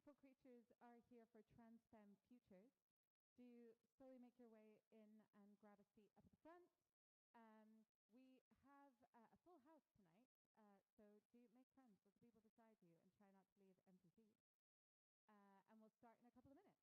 beautiful creatures are here for Trans Femme Futures. Do slowly make your way in and grab a seat up at the front. We have a full house tonight, so do make friends with the people beside you and try not to leave empty seats. And we'll start in a couple of minutes.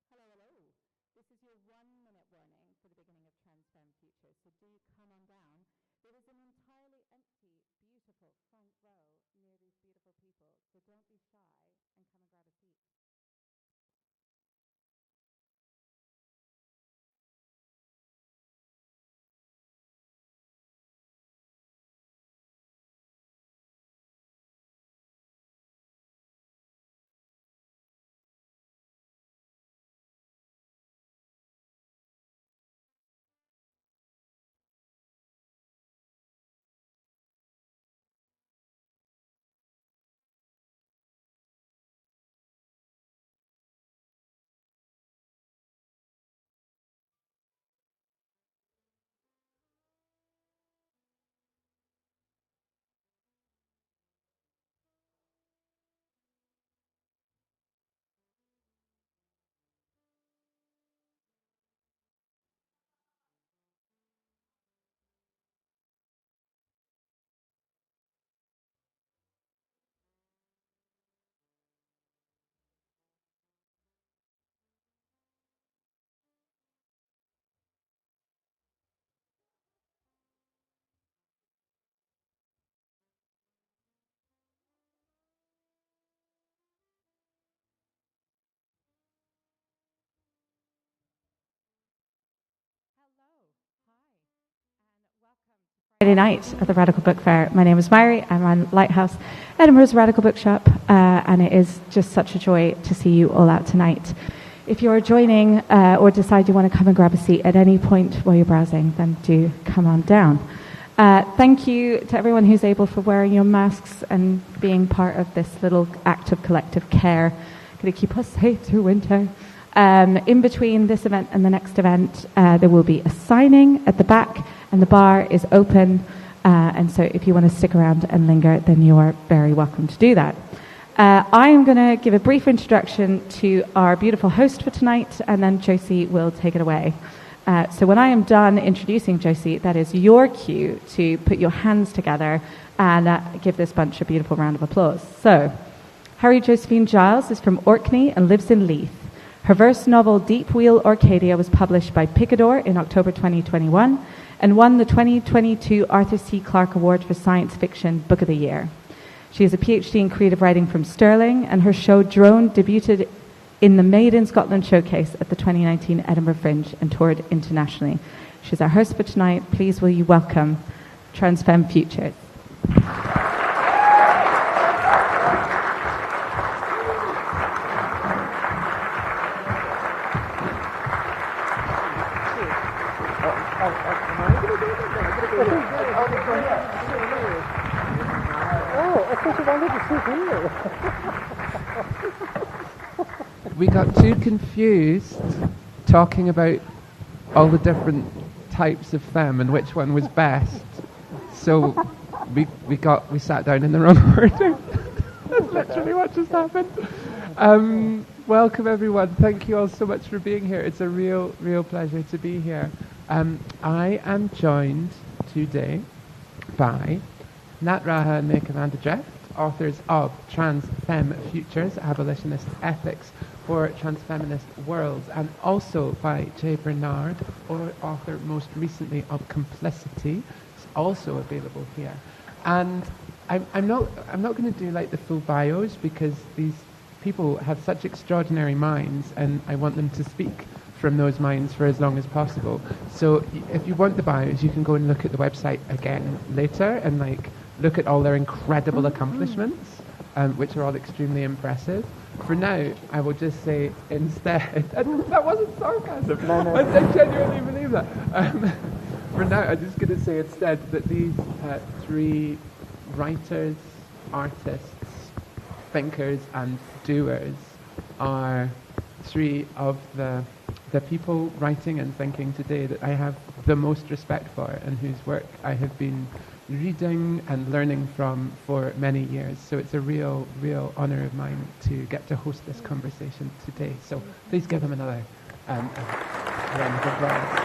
Hello, hello. This is your 1-minute warning for the beginning of Trans Femme Futures, so do come on down. There is an entirely empty, beautiful front row near these beautiful people, so don't be shy and come and grab a seat. Friday night at the Radical Book Fair. My name is Myri. I'm on Lighthouse, Edinburgh's Radical Bookshop, and it is just such a joy to see you all out tonight. If you're joining or decide you want to come and grab a seat at any point while you're browsing, then do come on down. Thank you to everyone who's able for wearing your masks and being part of this little act of collective care. Going to keep us safe through winter. In between this event and the next event, there will be a signing at the back, and the bar is open. And so if you want to stick around and linger, then you are very welcome to do that. I am going to give a brief introduction to our beautiful host for tonight, and then Josie will take it away. So when I am done introducing Josie, that is your cue to put your hands together and give this bunch a beautiful round of applause. So, Harry Josephine Giles is from Orkney and lives in Leith. Her verse novel Deep Wheel Orcadia was published by Picador in October 2021 and won the 2022 Arthur C. Clarke Award for Science Fiction Book of the Year. She has a PhD in creative writing from Stirling, and her show Drone debuted in the Made in Scotland showcase at the 2019 Edinburgh Fringe and toured internationally. She's our host for tonight. Please will you welcome Trans Femme Futures. We got too confused talking about all the different types of femme and which one was best. So we sat down in the wrong order. That's literally what just happened. Welcome everyone. Thank you all so much for being here. It's a real pleasure to be here. I am joined today by Nat Raha and Mijke, authors of Trans Femme Futures, Abolitionist Ethics for Transfeminist Worlds, and also by Jay Bernard, author most recently of Complicity, is also available here. And I'm not going to do like the full bios because these people have such extraordinary minds, and I want them to speak from those minds for as long as possible. So if you want the bios, you can go and look at the website again later and like look at all their incredible accomplishments, which are all extremely impressive. For now, I will just say instead, and that wasn't sarcasm, no. I genuinely believe that. For now, I'm just going to say instead that these three writers, artists, thinkers and doers are three of the people writing and thinking today that I have the most respect for and whose work I have been reading and learning from for many years. So it's a real honour of mine to get to host this conversation today. So please give them another round of applause.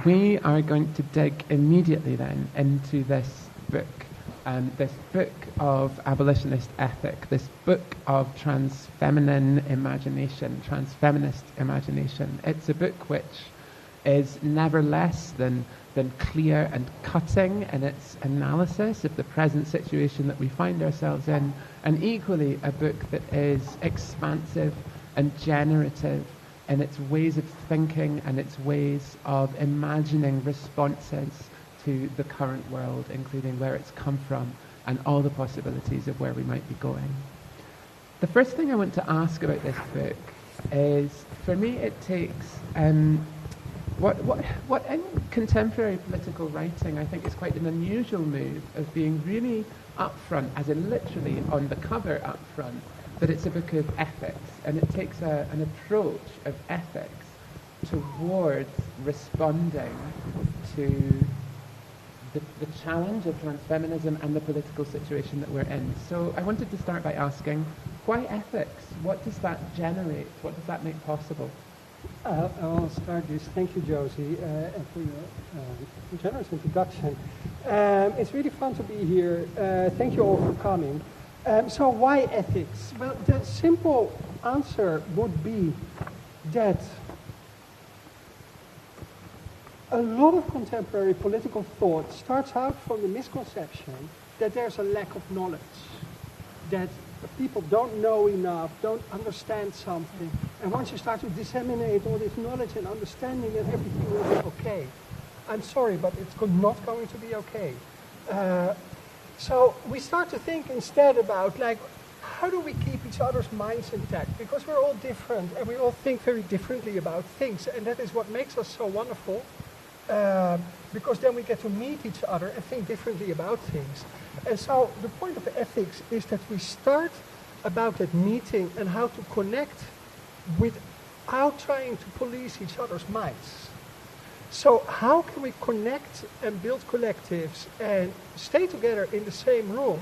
We are going to dig immediately then into this book of abolitionist ethic, this book of transfeminine imagination, transfeminist imagination. It's a book which is never less than clear and cutting in its analysis of the present situation that we find ourselves in, and equally a book that is expansive and generative in its ways of thinking and its ways of imagining responses to the current world, including where it's come from and all the possibilities of where we might be going. The first thing I want to ask about this book is, for me, it takes what in contemporary political writing I think is quite an unusual move of being really upfront, as in literally on the cover upfront, that it's a book of ethics, and it takes an approach of ethics towards responding to the challenge of transfeminism and the political situation that we're in. So I wanted to start by asking, why ethics? What does that generate? What does that make possible? I'll start this. Thank you, Josie, and for your generous introduction. It's really fun to be here. Thank you all for coming. So why ethics? Well, the simple answer would be that a lot of contemporary political thought starts out from the misconception that there's a lack of knowledge, that people don't know enough, don't understand something. And once you start to disseminate all this knowledge and understanding, then everything will be okay. I'm sorry, but it's not going to be okay. So we start to think instead about, like, how do we keep each other's minds intact? Because we're all different and we all think very differently about things. And that is what makes us so wonderful. Because then we get to meet each other and think differently about things. And so the point of ethics is that we start about that meeting and how to connect without trying to police each other's minds. So how can we connect and build collectives and stay together in the same room,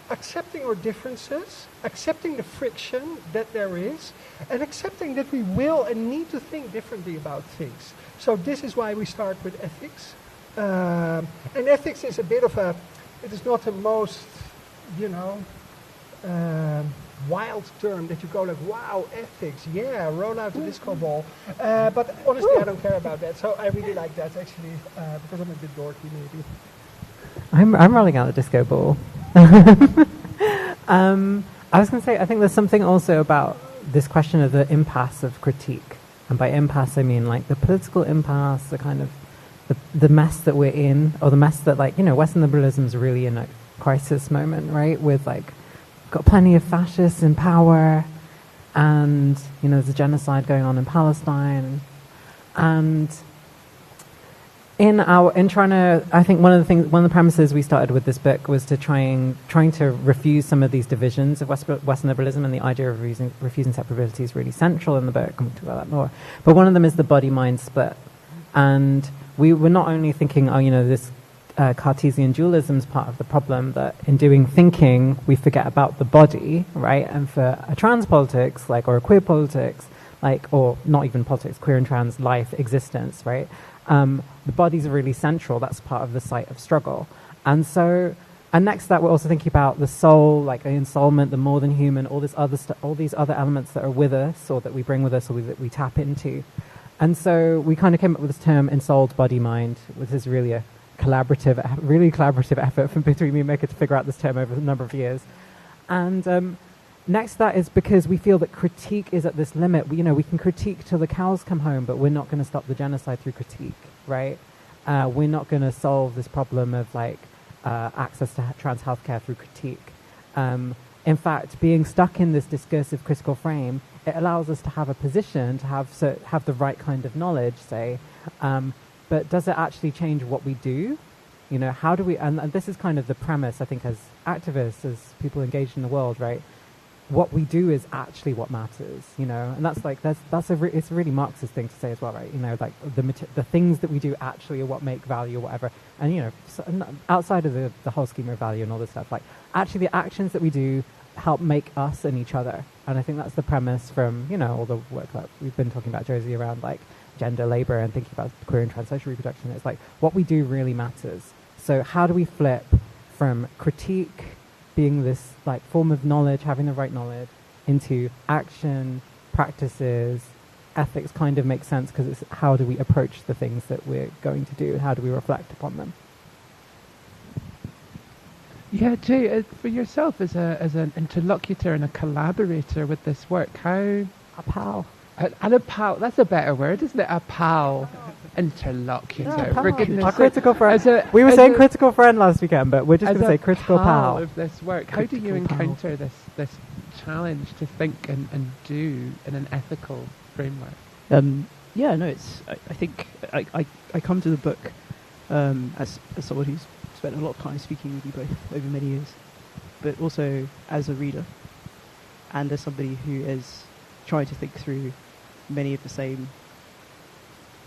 accepting our differences, accepting the friction that there is, and accepting that we will and need to think differently about things. So this is why we start with ethics. And ethics is a bit of it is not the most, wild term that you go like, wow, ethics, yeah, roll out the disco ball. But honestly, I don't care about that. So I really like that, actually, because I'm a bit dorky, maybe. I'm rolling out the disco ball. I was going to say, I think there's something also about this question of the impasse of critique. And by impasse, I mean like the political impasse, the kind of the mess that we're in, or the mess that, like, Western liberalism is really in a crisis moment, right? With, like, got plenty of fascists in power, and, there's a genocide going on in Palestine. And I think one of the premises we started with this book was to trying to refuse some of these divisions of Western liberalism, and the idea of refusing separability is really central in the book, and we'll talk about that more. But one of them is the body-mind split. And we were not only thinking, this Cartesian dualism is part of the problem, that in doing thinking, we forget about the body, right? And for a trans politics, or a queer politics, or not even politics, queer and trans life existence, right? The body's are really central. That's part of the site of struggle. And next to that, we're also thinking about the soul, like the ensoulment, the more than human, all these other elements that are with us, or that we bring with us, or that we tap into. And so we kind of came up with this term, ensouled body-mind, which is really a really collaborative effort from between me and Mijke to figure out this term over a number of years. And next to that is because we feel that critique is at this limit. We can critique till the cows come home, but we're not going to stop the genocide through critique, right? We're not going to solve this problem of, access to trans healthcare through critique. In fact, being stuck in this discursive critical frame, it allows us to have a position, to have the right kind of knowledge, say, but does it actually change what we do? How do we, and this is kind of the premise, I think, as activists, as people engaged in the world, right? What we do is actually what matters, and that's it's a really Marxist thing to say as well, right? The things that we do actually are what make value or whatever. And, outside of the whole schema of value and all this stuff, actually the actions that we do help make us and each other. And I think that's the premise from, all the work that we've been talking about, Josie, around gender, labor, and thinking about queer and transsexual reproduction. It's what we do really matters. So how do we flip from critique being this form of knowledge, having the right knowledge, into action, practices, ethics kind of makes sense, because it's how do we approach the things that we're going to do, how do we reflect upon them. Yeah, Jay, for yourself as an interlocutor and a collaborator with this work, how... A pal. And a pal, that's a better word, isn't it? A pal. Interlocutor. Yeah, for goodness a sake. critical friend. We were saying critical friend last weekend, but we're just going to say critical pal. Of this work, how do you encounter this challenge to think and do in an ethical framework? I think I come to the book as someone who's spent a lot of time speaking with you both over many years, but also as a reader and as somebody who is trying to think through many of the same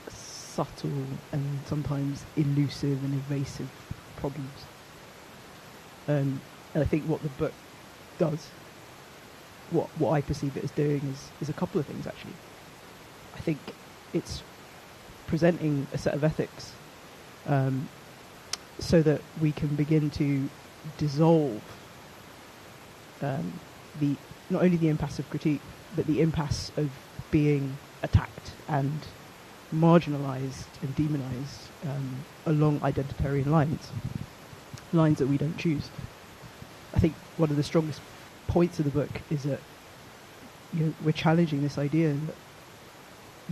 subtle and sometimes elusive and evasive problems. And I think what the book does, what I perceive it as doing, is a couple of things, actually. I think it's presenting a set of ethics so that we can begin to dissolve not only the impasse of critique, but the impasse of being attacked and marginalised and demonised along identitarian lines that we don't choose. I think one of the strongest points of the book is that we're challenging this idea that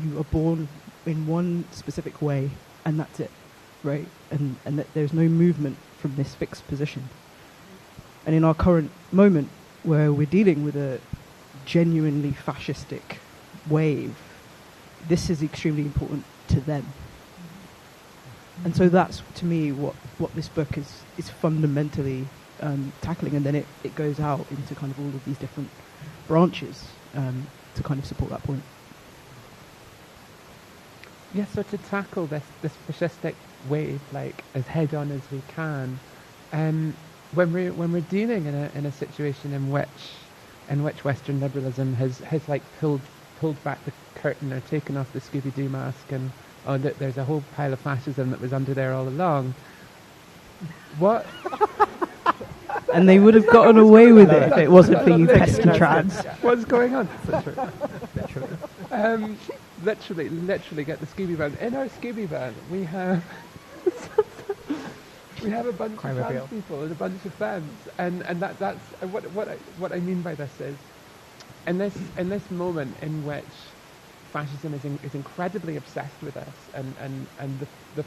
you are born in one specific way and that's it, right? And that there's no movement from this fixed position. And in our current moment, where we're dealing with a genuinely fascistic wave, this is extremely important to them. And so that's, to me, what this book is fundamentally tackling, and then it goes out into kind of all of these different branches to kind of support that point. Yeah, so to tackle this fascistic wave like as head on as we can, when we're dealing in a situation in which Western liberalism has like pulled back the curtain or taken off the Scooby-Doo mask, and look, there's a whole pile of fascism that was under there all along. What? And they would have gotten away with it if it wasn't for you pesky trans. What's going on? Literally get the Scooby van. In our Scooby van, we have a bunch of trans people and a bunch of femmes, and that's what I mean by this is, in this moment in which fascism is incredibly obsessed with us, and the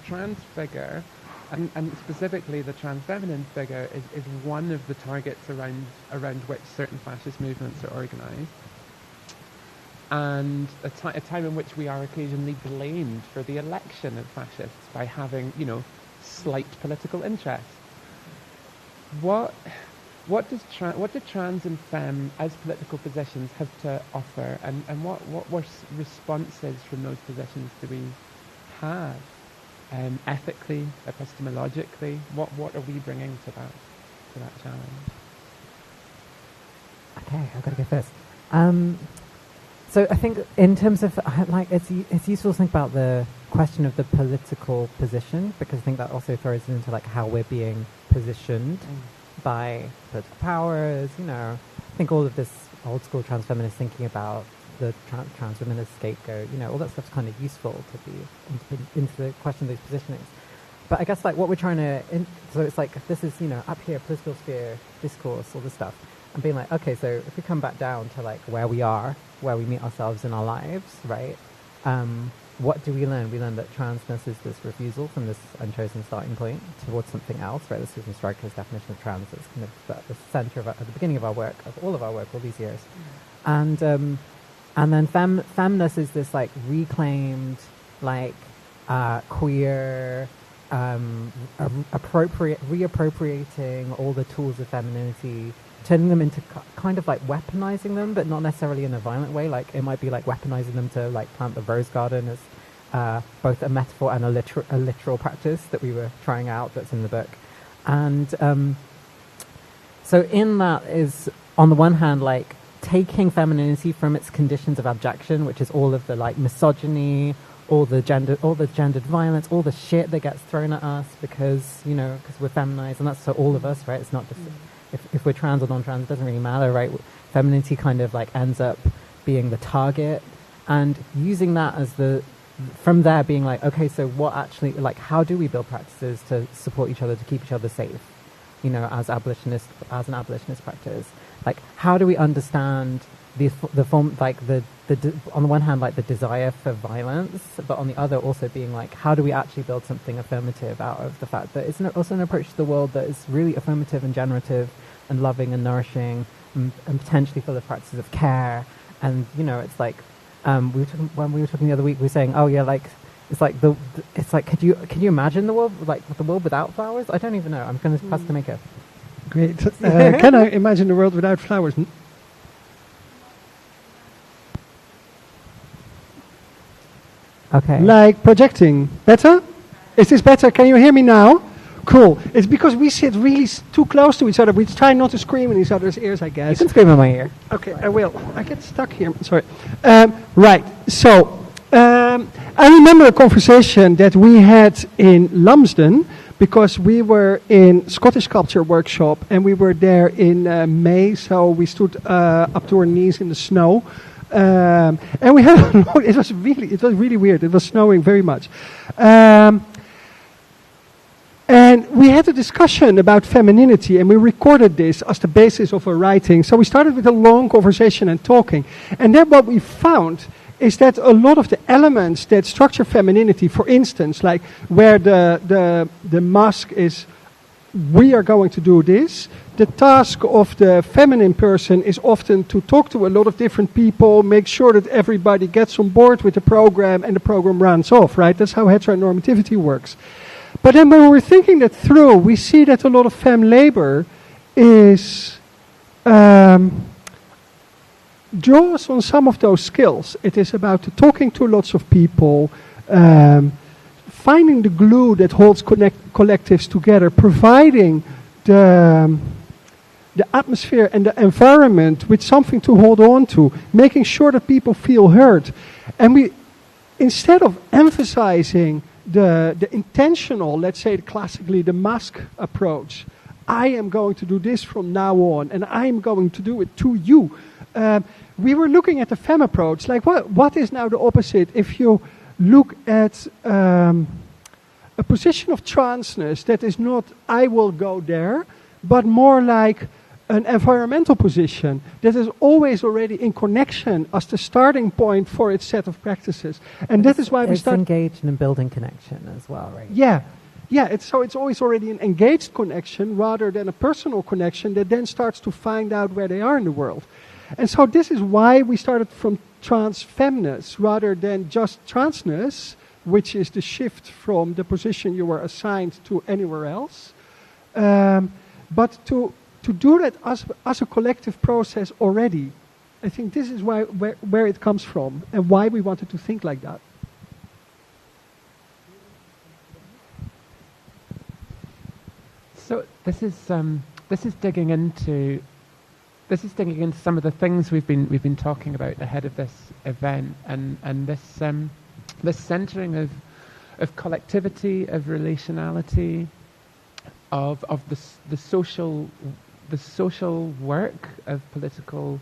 trans figure, and specifically the trans feminine figure is one of the targets around which certain fascist movements are organised. And a time in which we are occasionally blamed for the election of fascists by having, slight political interest. What do trans and femme as political positions have to offer, and what responses from those positions do we have, ethically, epistemologically? What are we bringing to that challenge? Okay, I've got to go first. So I think in terms of, it's useful to think about the question of the political position, because I think that also throws into how we're being positioned by political powers. I think all of this old school trans feminist thinking about the trans women as scapegoat, all that stuff's kind of useful to be into the question of these positionings. But I guess what we're trying to, so it's this is, up here, political sphere, discourse, all this stuff. And being okay, so if we come back down to where we are, where we meet ourselves in our lives, right? What do we learn? We learn that transness is this refusal from this unchosen starting point towards something else, right? This is Susan Stryker's definition of trans. It's kind of at the center of at the beginning of our work, of all our work, all these years. And then femness is this reclaimed, queer, reappropriating all the tools of femininity, turning them into kind of weaponizing them, but not necessarily in a violent way. It might be weaponizing them to plant the rose garden as both a metaphor and a literal practice that we were trying out that's in the book. And so in that is, on the one hand, taking femininity from its conditions of abjection, which is all of the misogyny, all the gendered violence, all the shit that gets thrown at us because we're feminized, and that's for all of us, right? It's not just if we're trans or non-trans, it doesn't really matter, right? Femininity kind of ends up being the target, and using that as from there being okay, so what actually, how do we build practices to support each other, to keep each other safe, as an abolitionist practice? How do we understand the form, on the one hand, the desire for violence, but on the other also being how do we actually build something affirmative out of the fact that it's also an approach to the world that is really affirmative and generative and loving and nourishing and potentially full of practices of care. And it's when we were talking the other week, we were saying, oh yeah, could you imagine the world the world without flowers? I don't even know. I'm going to pass to Mijke. Great. Can I imagine the world without flowers? Okay. Projecting. Better? Is this better? Can you hear me now? Cool. It's because we sit really too close to each other. We try not to scream in each other's ears, I guess. You can scream in my ear. Okay, I will. I get stuck here. Sorry. Right. So, I remember a conversation that we had in Lumsden, because we were in Scottish Sculpture Workshop, and we were there in May, so we stood up to our knees in the snow. And we had it was really weird. It was snowing very much. And we had a discussion about femininity, and we recorded this as the basis of our writing. So we started with a long conversation and talking. And then what we found is that a lot of the elements that structure femininity, for instance, like where the mask is, we are going to do this. The task of the feminine person is often to talk to a lot of different people, make sure that everybody gets on board with the program, and the program runs off, right? That's how heteronormativity works. But then when we're thinking that through, we see that a lot of fem labor is draws on some of those skills. It is about talking to lots of people, finding the glue that holds collectives together, providing the atmosphere and the environment with something to hold on to, making sure that people feel heard. And we, instead of emphasizing the intentional, let's say classically the mask approach, I am going to do this from now on, and I am going to do it to you. We were looking at the fem approach, like what is now the opposite? If you look at a position of transness that is not I will go there, but more like an environmental position that is always already in connection as the starting point for its set of practices. And that is why we start... It's engaged in building connection as well, right? Yeah. It's always already an engaged connection rather than a personal connection that then starts to find out where they are in the world. And so this is why we started from transfeminists rather than just transness, which is the shift from the position you were assigned to anywhere else. But to do that as a collective process already, I think this is where it comes from and why we wanted to think like that. So this is digging into some of the things we've been talking about ahead of this event, and this centering of collectivity, of relationality, of the social work of political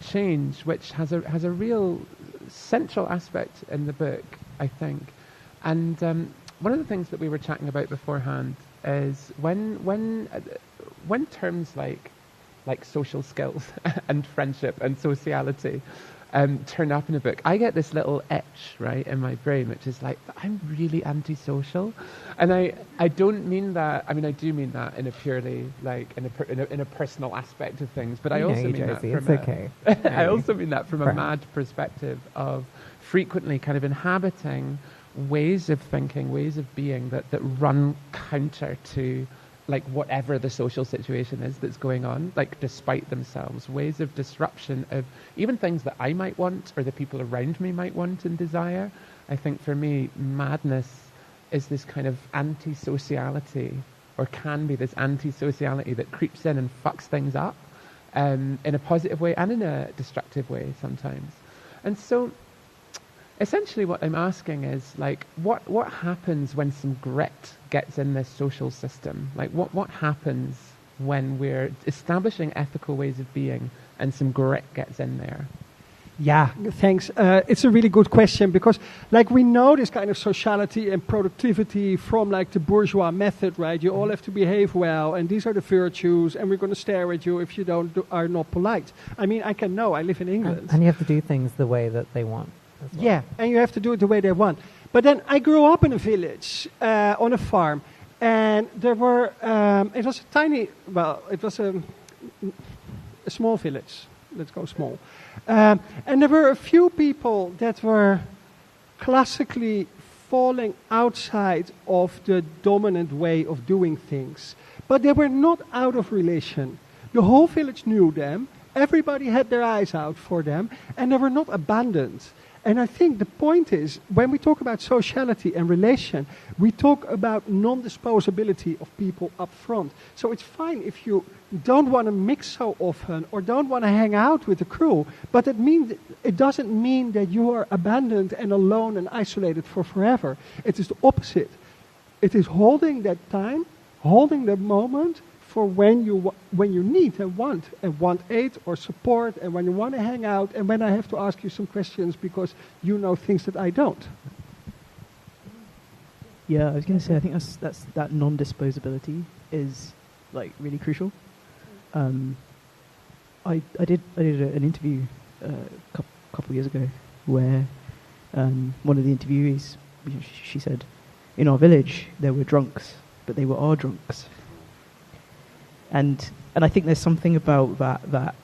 change, which has a real central aspect in the book, I think. And one of the things that we were chatting about beforehand is when terms like social skills and friendship and sociality turn up in a book, I get this little itch, right, in my brain, which is like, I'm really antisocial. And I don't mean that, I mean, I do mean that in a purely, like, in a personal aspect of things, but I also mean that from I also mean that from a mad perspective of frequently kind of inhabiting ways of thinking, ways of being that run counter to like whatever the social situation is that's going on, like despite themselves, ways of disruption of even things that I might want or the people around me might want and desire. I think for me, madness is this kind of anti-sociality, or can be this anti-sociality that creeps in and fucks things up in a positive way and in a destructive way sometimes. And so essentially what I'm asking is, like, what happens when some grit gets in this social system? Like, what happens when we're establishing ethical ways of being and some grit gets in there? Yeah, thanks. It's a really good question because, like, we know this kind of sociality and productivity from, like, the bourgeois method, right? You all have to behave well, and these are the virtues, and we're going to stare at you if you are not polite. I mean, I can know. I live in England. And you have to do things the way that they want. Well. Yeah, and you have to do it the way they want. But then I grew up in a village, on a farm, and there were, it was a tiny, well, it was a small village. Let's go small. And there were a few people that were classically falling outside of the dominant way of doing things. But they were not out of relation. The whole village knew them. Everybody had their eyes out for them, and they were not abandoned. And I think the point is, when we talk about sociality and relation, we talk about non-disposability of people up front. So it's fine if you don't want to mix so often or don't want to hang out with the crew, but it doesn't mean that you are abandoned and alone and isolated for forever. It is the opposite. It is holding that time, holding that moment, for when you need and want aid or support, and when you want to hang out, and when I have to ask you some questions because you know things that I don't. Yeah, I was going to say, I think that non-disposability is like really crucial. I did an interview a couple of years ago where one of the interviewees, she said, in our village there were drunks, but they were our drunks. And I think there's something about that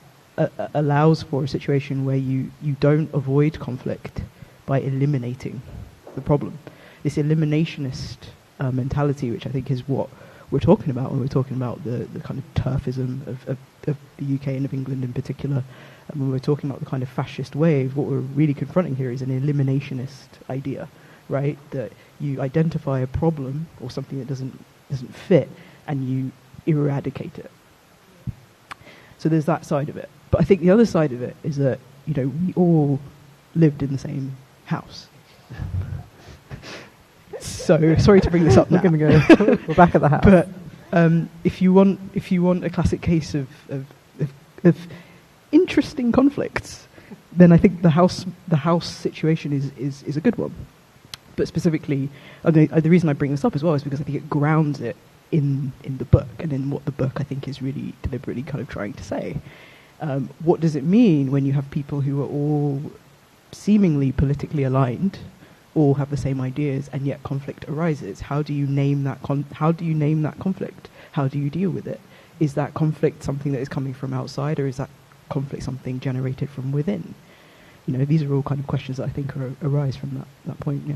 allows for a situation where you don't avoid conflict by eliminating the problem. This eliminationist mentality, which I think is what we're talking about when we're talking about the kind of turfism of the UK and of England in particular, and when we're talking about the kind of fascist wave, what we're really confronting here is an eliminationist idea, right? That you identify a problem or something that doesn't fit and you eradicate it. So there's that side of it. But I think the other side of it is that, we all lived in the same house. So sorry to bring this up now. We're going to go. We're back at the house. But if you want a classic case of interesting conflicts, then I think the house situation is a good one. But specifically, the reason I bring this up as well is because I think it grounds it in the book and in what the book I think is really deliberately kind of trying to say. What does it mean when you have people who are all seemingly politically aligned, all have the same ideas, and yet conflict arises? How do you name that conflict? How do you deal with it? Is that conflict something that is coming from outside, or is that conflict something generated from within? These are all kind of questions that I think arise from that point. Yeah.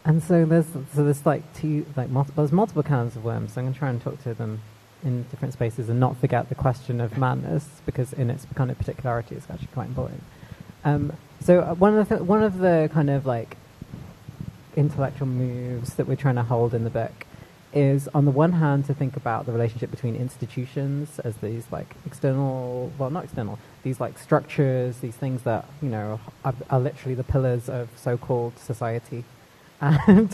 And so there's there's multiple cans of worms. So I'm going to try and talk to them in different spaces and not forget the question of madness, because in its kind of particularity it's actually quite important. So one of the kind of like intellectual moves that we're trying to hold in the book is, on the one hand, to think about the relationship between institutions as these like these like structures, these things that are literally the pillars of so-called society, and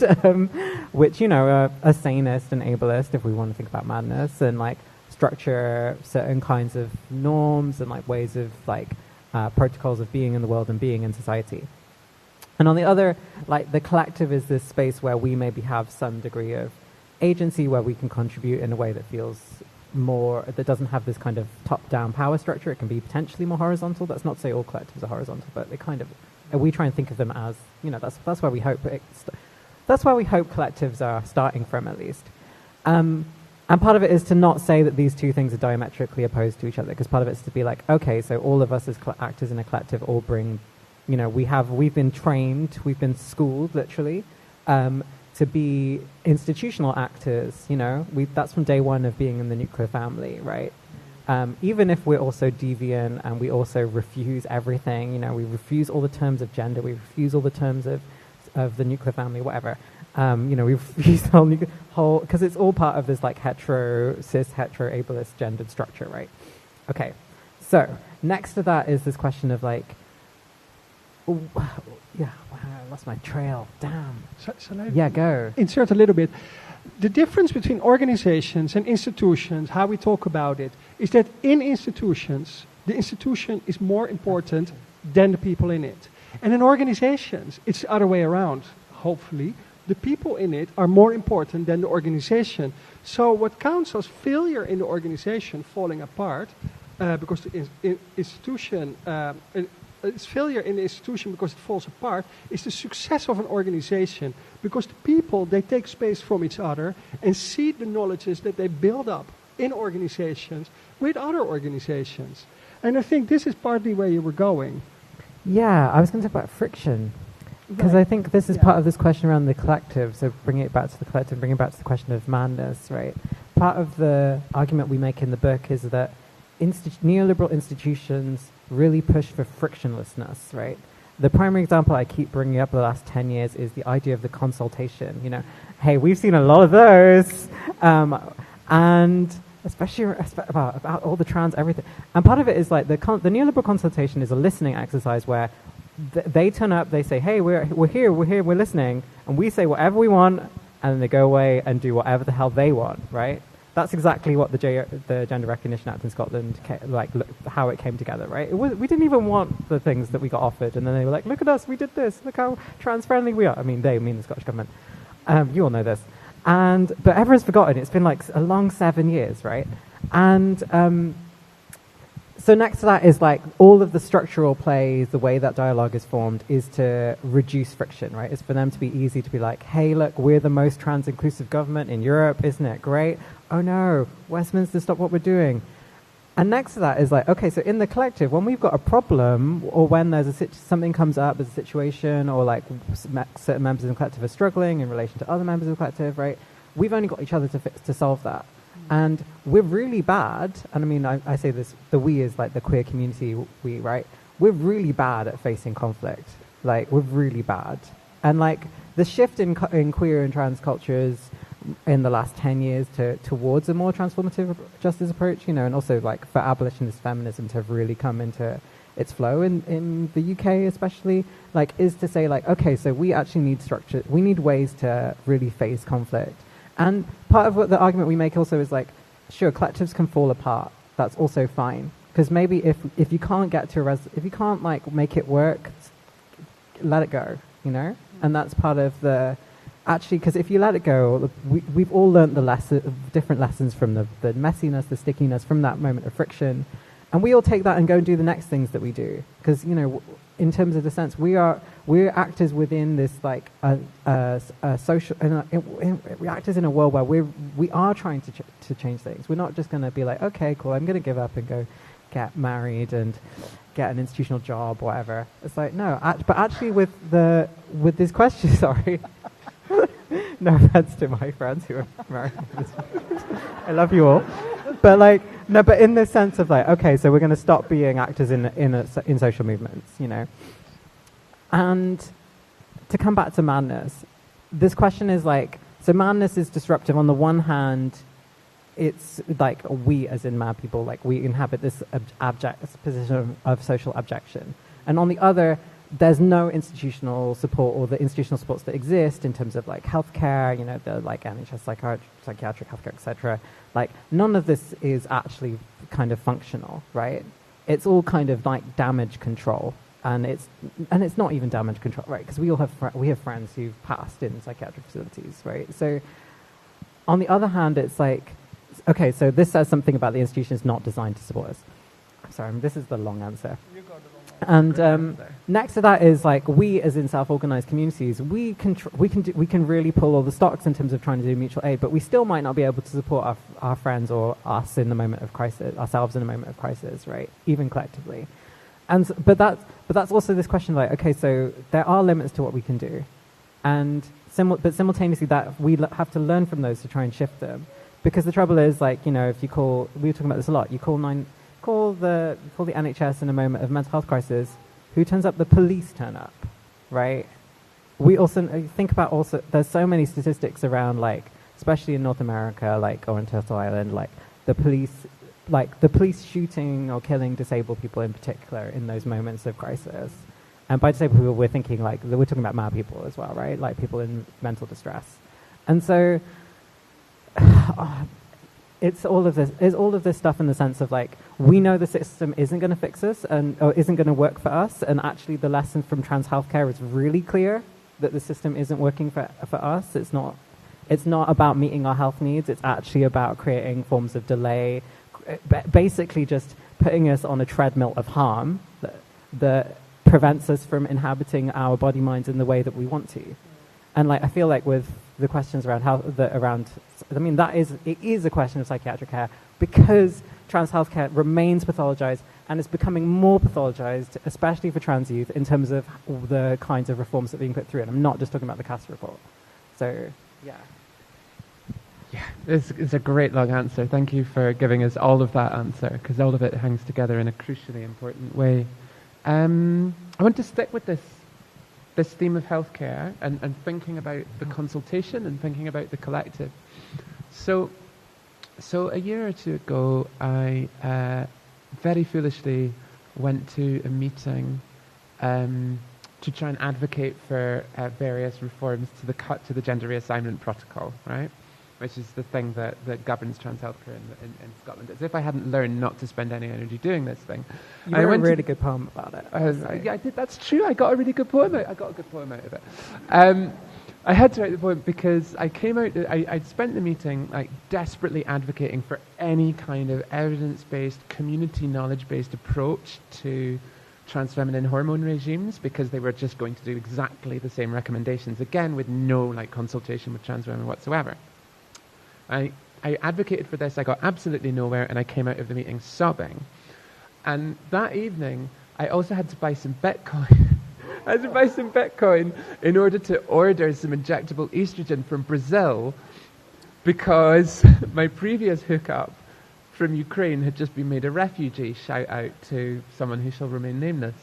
which are sanist and ableist, if we want to think about madness, and like structure certain kinds of norms and like ways of like protocols of being in the world and being in society. And on the other, like the collective is this space where we maybe have some degree of agency, where we can contribute in a way that feels more, that doesn't have this kind of top-down power structure. It can be potentially more horizontal. That's not to say all collectives are horizontal, but they kind of, we try and think of them as, that's where we hope that's where we hope collectives are starting from, at least. And part of it is to not say that these two things are diametrically opposed to each other, because part of it is to be like, okay, so all of us as actors in a collective all bring, we've been trained, we've been schooled, literally, to be institutional actors, that's from day one of being in the nuclear family, right? Even if we're also deviant and we also refuse everything, we refuse all the terms of gender, we refuse all the terms of the nuclear family, whatever. We refuse the whole, because it's all part of this like cis hetero ableist gendered structure, right? Okay, so next to that is this question of like, I lost my trail. Damn. Shall I go. insert a little bit? The difference between organizations and institutions, how we talk about it, is that in institutions, the institution is more important than the people in it. And in organizations, it's the other way around, hopefully. The people in it are more important than the organization. So what counts as failure in the organization falling apart, because the institution... it's failure in the institution because it falls apart, is the success of an organization, because the people, they take space from each other and see the knowledges that they build up in organizations with other organizations. And I think this is partly where you were going. Yeah, I was going to talk about friction, because I think this is part of this question around the collective, so bringing it back to the collective, bringing it back to the question of madness, right? Part of the argument we make in the book is that neoliberal institutions really push for frictionlessness, right? The primary example I keep bringing up the last 10 years is the idea of the consultation. Hey, we've seen a lot of those, and especially about all the trans everything. And part of it is like the neoliberal consultation is a listening exercise where they turn up, they say, hey, we're here, we're listening, and we say whatever we want, and then they go away and do whatever the hell they want, right? That's exactly what the Gender Recognition Act in Scotland, how it came together, right? We didn't even want the things that we got offered, and then they were like, look at us, we did this, look how trans-friendly we are. I mean, they mean the Scottish government. You all know this. But everyone's forgotten. It's been like a long 7 years, right? And so next to that is like all of the structural plays, the way that dialogue is formed is to reduce friction, right? It's for them to be easy to be like, hey, look, we're the most trans-inclusive government in Europe, isn't it great? Oh no, Westminster, stop what we're doing. And next to that is like, okay, so in the collective, when we've got a problem or when there's something comes up as a situation or like certain members of the collective are struggling in relation to other members of the collective, right? We've only got each other to solve that. And we're really bad, and I mean, I say this, the we is like the queer community, we, right? We're really bad at facing conflict. Like, we're really bad. And like, the shift in queer and trans cultures in the last 10 years towards a more transformative justice approach, you know, and also like for abolitionist feminism to have really come into its flow in the UK especially, like, is to say like, okay, so we actually need structure, we need ways to really face conflict. And part of what the argument we make also is like, sure, collectives can fall apart. That's also fine. Because maybe if you can't get to if you can't like make it work, let it go, you know? And that's part of the, actually, because if you let it go, we've all learned the different lessons from the messiness, the stickiness from that moment of friction. And we all take that and go and do the next things that we do. Because, you know, in terms of the sense, we're actors within this like a social, we're actors in a world where we are trying to change things. We're not just going to be like, okay, cool, I'm going to give up and go get married and get an institutional job, whatever. It's like, no, but actually with this question, sorry, no offense to my friends who are married, I love you all, but like, no, but in the sense of like, okay, so we're going to stop being actors in social movements, you know. And to come back to madness, this question is like, so madness is disruptive. On the one hand, it's like we as in mad people, like we inhabit this position of social abjection. And on the other, there's no institutional support or the institutional supports that exist in terms of like healthcare, you know, the like NHS psychiatric healthcare, etc. Like none of this is actually kind of functional, right? It's all kind of like damage control, and it's not even damage control, right? Because we all have friends who've passed in psychiatric facilities, right? So on the other hand, it's like, okay, so this says something about the institution is not designed to support us. I'm sorry, this is the long answer. You got the long answer. And next to that is like we, as in self-organized communities, we can really pull all the stocks in terms of trying to do mutual aid, but we still might not be able to support our friends or us in the moment of crisis, ourselves in a moment of crisis, right? Even collectively. And but that's also this question like, okay, so there are limits to what we can do, and but simultaneously that we have to learn from those to try and shift them. Because the trouble is, like, you know, if you call, we were talking about this a lot, you call the NHS in a moment of mental health crisis, who turns up? The police turn up, right? We also think about there's so many statistics around, like, especially in North America, like, or in Turtle Island, like, the police shooting or killing disabled people in particular in those moments of crisis. And by disabled people, we're thinking, like, we're talking about mad people as well, right? Like, people in mental distress. And so it's all of this stuff in the sense of like, we know the system isn't going to fix us or isn't going to work for us, and actually the lesson from trans healthcare is really clear that the system isn't working for us. It's not about meeting our health needs. It's actually about creating forms of delay, basically just putting us on a treadmill of harm that prevents us from inhabiting our body minds in the way that we want to. And like, I feel like with the questions around it is a question of psychiatric care, because trans healthcare remains pathologized and is becoming more pathologized, especially for trans youth, in terms of the kinds of reforms that are being put through. And I'm not just talking about the CAST report. So, yeah. Yeah, it's a great long answer. Thank you for giving us all of that answer, because all of it hangs together in a crucially important way. I want to stick with this theme of healthcare and thinking about the consultation and thinking about the collective. So a year or two ago, I very foolishly went to a meeting to try and advocate for various reforms to the gender reassignment protocol, right? Which is the thing that governs trans healthcare in Scotland. As if I hadn't learned not to spend any energy doing this thing. You wrote a really good poem about it. Yeah, I did. That's true. I got a really good poem out. I got a good poem out of it. I had to write the poem because I came out, I'd spent the meeting like desperately advocating for any kind of evidence-based, community knowledge-based approach to trans feminine hormone regimes, because they were just going to do exactly the same recommendations, again with no like consultation with trans women whatsoever. I advocated for this, I got absolutely nowhere, and I came out of the meeting sobbing. And that evening, I also had to buy some Bitcoin. I had to buy some Bitcoin in order to order some injectable estrogen from Brazil, because my previous hookup from Ukraine had just been made a refugee. Shout out to someone who shall remain nameless.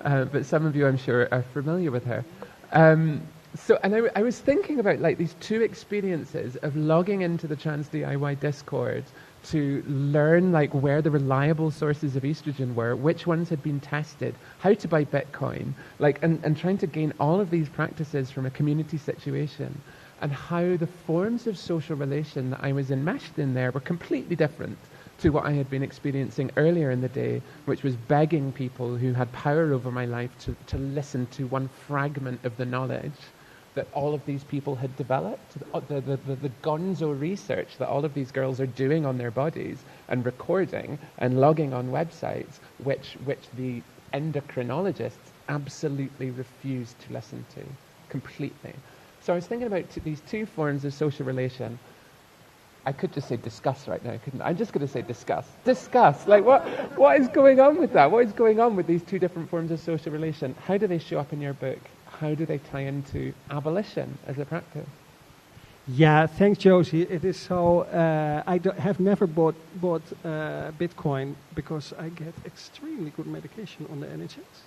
But some of you, I'm sure, are familiar with her. I was thinking about like these two experiences of logging into the Trans DIY Discord to learn like where the reliable sources of estrogen were, which ones had been tested, how to buy Bitcoin, like, and trying to gain all of these practices from a community situation, and how the forms of social relation that I was enmeshed in there were completely different to what I had been experiencing earlier in the day, which was begging people who had power over my life to listen to one fragment of the knowledge that all of these people had developed, the gonzo research that all of these girls are doing on their bodies and recording and logging on websites, which the endocrinologists absolutely refuse to listen to completely. So I was thinking about these two forms of social relation. I could just say discuss right now, couldn't I? I'm just going to say discuss. Discuss. Like, what is going on with that? What is going on with these two different forms of social relation? How do they show up in your book? How do they tie into abolition as a practice? Yeah, thanks, Josie. It is so. I have never bought Bitcoin because I get extremely good medication on the NHS.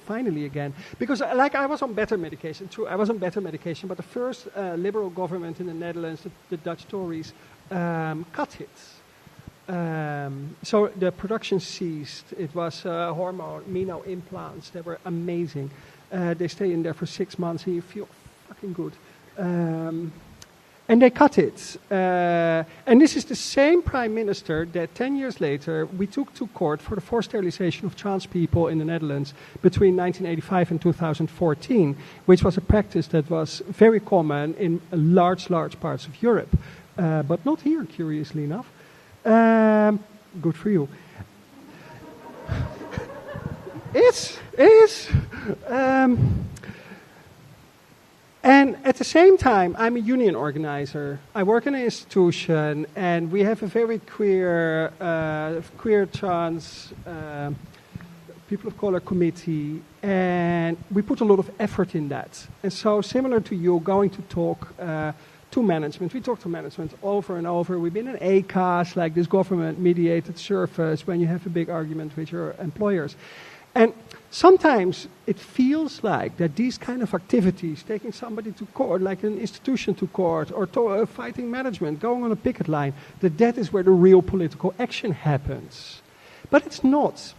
Finally, again, because I was on better medication. True, I was on better medication, but the first liberal government in the Netherlands, the Dutch Tories, cut it. So the production ceased. It was hormone mino implants. They were amazing. They stay in there for 6 months and you feel fucking good. And they cut it. And this is the same prime minister that 10 years later we took to court for the forced sterilization of trans people in the Netherlands between 1985 and 2014, which was a practice that was very common in large parts of Europe, but not here, curiously enough. Good for you. And at the same time, I'm a union organizer. I work in an institution, and we have a very queer trans people of color committee, and we put a lot of effort in that. And so, similar to you, going to talk to management. We talk to management over and over. We've been in ACAS, like this government-mediated service, when you have a big argument with your employers. And sometimes it feels like that these kind of activities, taking somebody to court, like an institution to court, or fighting management, going on a picket line, that is where the real political action happens. But it's not.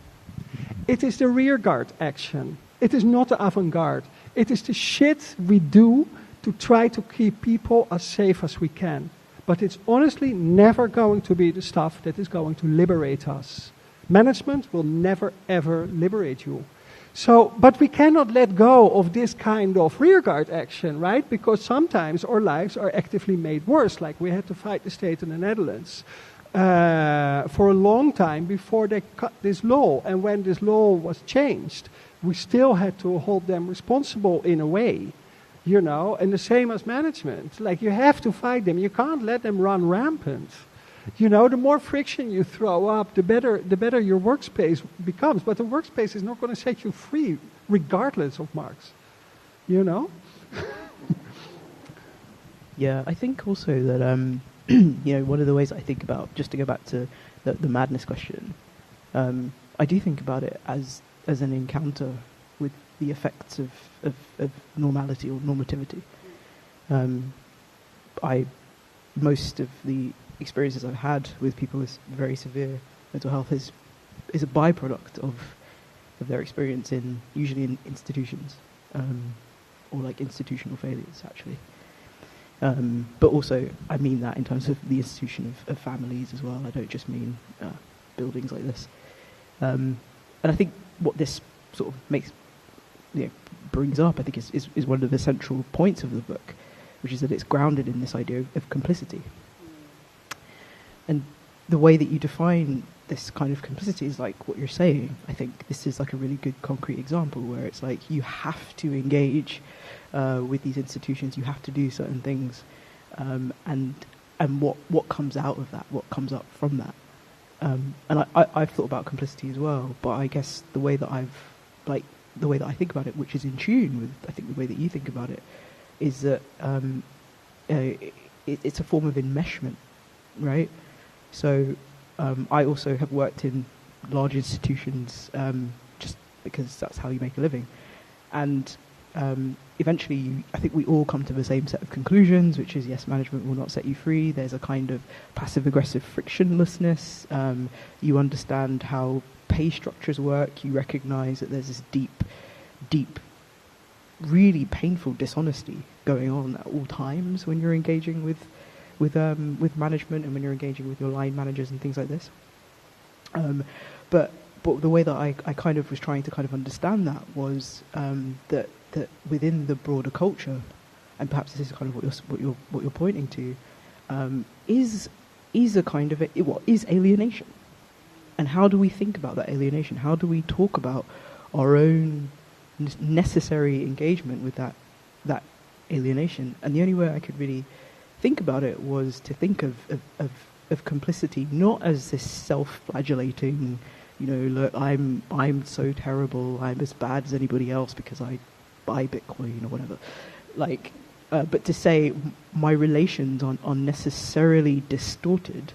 It is the rearguard action. It is not the avant-garde. It is the shit we do to try to keep people as safe as we can. But it's honestly never going to be the stuff that is going to liberate us. Management will never, ever liberate you. So, but we cannot let go of this kind of rearguard action, right? Because sometimes our lives are actively made worse, like we had to fight the state in the Netherlands for a long time before they cut this law. And when this law was changed, we still had to hold them responsible in a way. You know, and the same as management. Like, you have to fight them. You can't let them run rampant. You know, the more friction you throw up, the better your workspace becomes. But the workspace is not going to set you free, regardless of marks. You know? Yeah, I think also that, you know, one of the ways I think about, just to go back to the madness question, I do think about it as an encounter with the effects of normality or normativity. Most of the experiences I've had with people with very severe mental health is a byproduct of their experience usually in institutions, or like institutional failures actually. But also I mean that in terms of the institution of families as well. I don't just mean buildings like this. And I think what this sort of makes brings up, I think, is one of the central points of the book, which is that it's grounded in this idea of complicity. And the way that you define this kind of complicity is like what you're saying. I think this is like a really good concrete example where it's like you have to engage with these institutions, you have to do certain things, and what comes out of that, what comes up from that. And I've thought about complicity as well, but I guess the way that I think about it, which is in tune with, I think, the way that you think about it, is that it's a form of enmeshment, right? So I also have worked in large institutions just because that's how you make a living. And eventually, I think we all come to the same set of conclusions, which is, yes, management will not set you free. There's a kind of passive-aggressive frictionlessness. You understand how pay structures work. You recognize that there's this deep, really painful dishonesty going on at all times when you're engaging with management and when you're engaging with your line managers and things like this. But the way that I kind of was trying to kind of understand that was that within the broader culture, and perhaps this is kind of what you're pointing to, is a kind of what is alienation, and how do we think about that alienation? How do we talk about our own necessary engagement with that alienation? And the only way I could really think about it was to think of complicity not as this self-flagellating, look, I'm so terrible, I'm as bad as anybody else because I buy Bitcoin or whatever, but to say my relations are necessarily distorted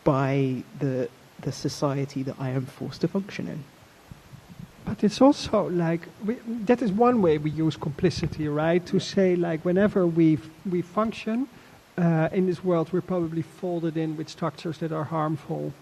by the society that I am forced to function in. But it's also that is one way we use complicity, right? To say whenever we function in this world, we're probably folded in with structures that are harmful,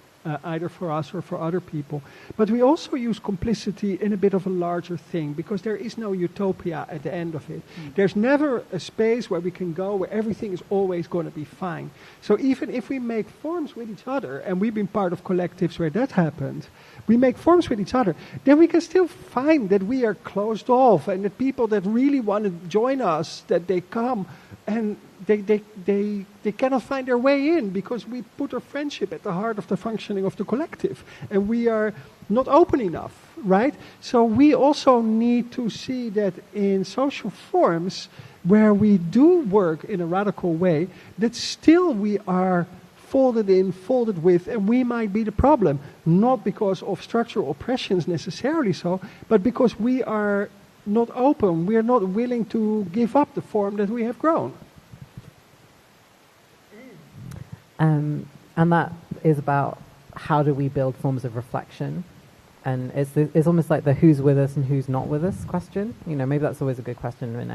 either for us or for other people. But we also use complicity in a bit of a larger thing, because there is no utopia at the end of it. There's never a space where we can go where everything is always going to be fine. So even if we make forms with each other, and we've been part of collectives where that happened, we make forms with each other, then we can still find that we are closed off, and that people that really want to join us, that they come and they cannot find their way in, because we put our friendship at the heart of the functioning of the collective, and we are not open enough, right? So we also need to see that in social forms where we do work in a radical way, that still we are folded in, folded with, and we might be the problem, not because of structural oppressions necessarily so, but because we are not open, we are not willing to give up the form that we have grown. And that is about how do we build forms of reflection, and it's almost like the who's with us and who's not with us question. Maybe that's always a good question in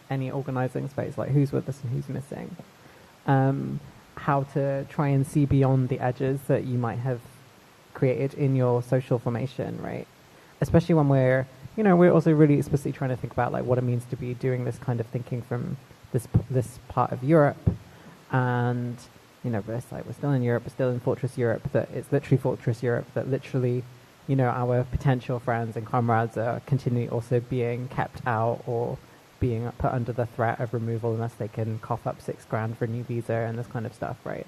any organizing space, like who's with us and who's missing. How to try and see beyond the edges that you might have created in your social formation, right? Especially when we're also really explicitly trying to think about what it means to be doing this kind of thinking from this part of Europe, and it's we're still in Europe, we're still in Fortress Europe, that it's literally Fortress Europe, that literally, our potential friends and comrades are continually also being kept out or being put under the threat of removal unless they can cough up $6,000 for a new visa and this kind of stuff, right?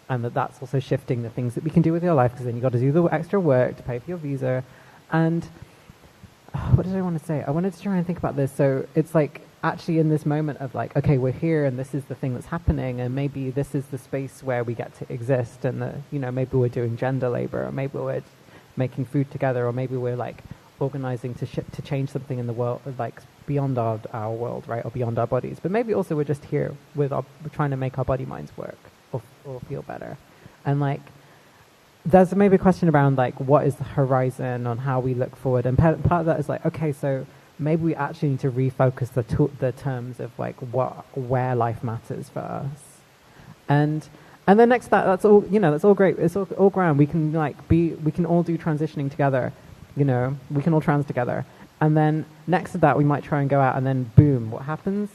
And that's also shifting the things that we can do with your life, because then you got to do the extra work to pay for your visa. And what did I want to say? I wanted to try and think about this. So it's actually in this moment of okay, we're here and this is the thing that's happening, and maybe this is the space where we get to exist, and maybe we're doing gender labor, or maybe we're making food together, or maybe we're organizing to change something in the world, beyond our world, right, or beyond our bodies. But maybe also we're just here we're trying to make our body minds work or feel better. And there's maybe a question around what is the horizon on how we look forward, and part of that is okay, so maybe we actually need to refocus the terms of where life matters for us. And then next to that, that's all that's all great, it's all grand. We can we can all do transitioning together, we can all trans together. And then next to that, we might try and go out, and then boom, what happens?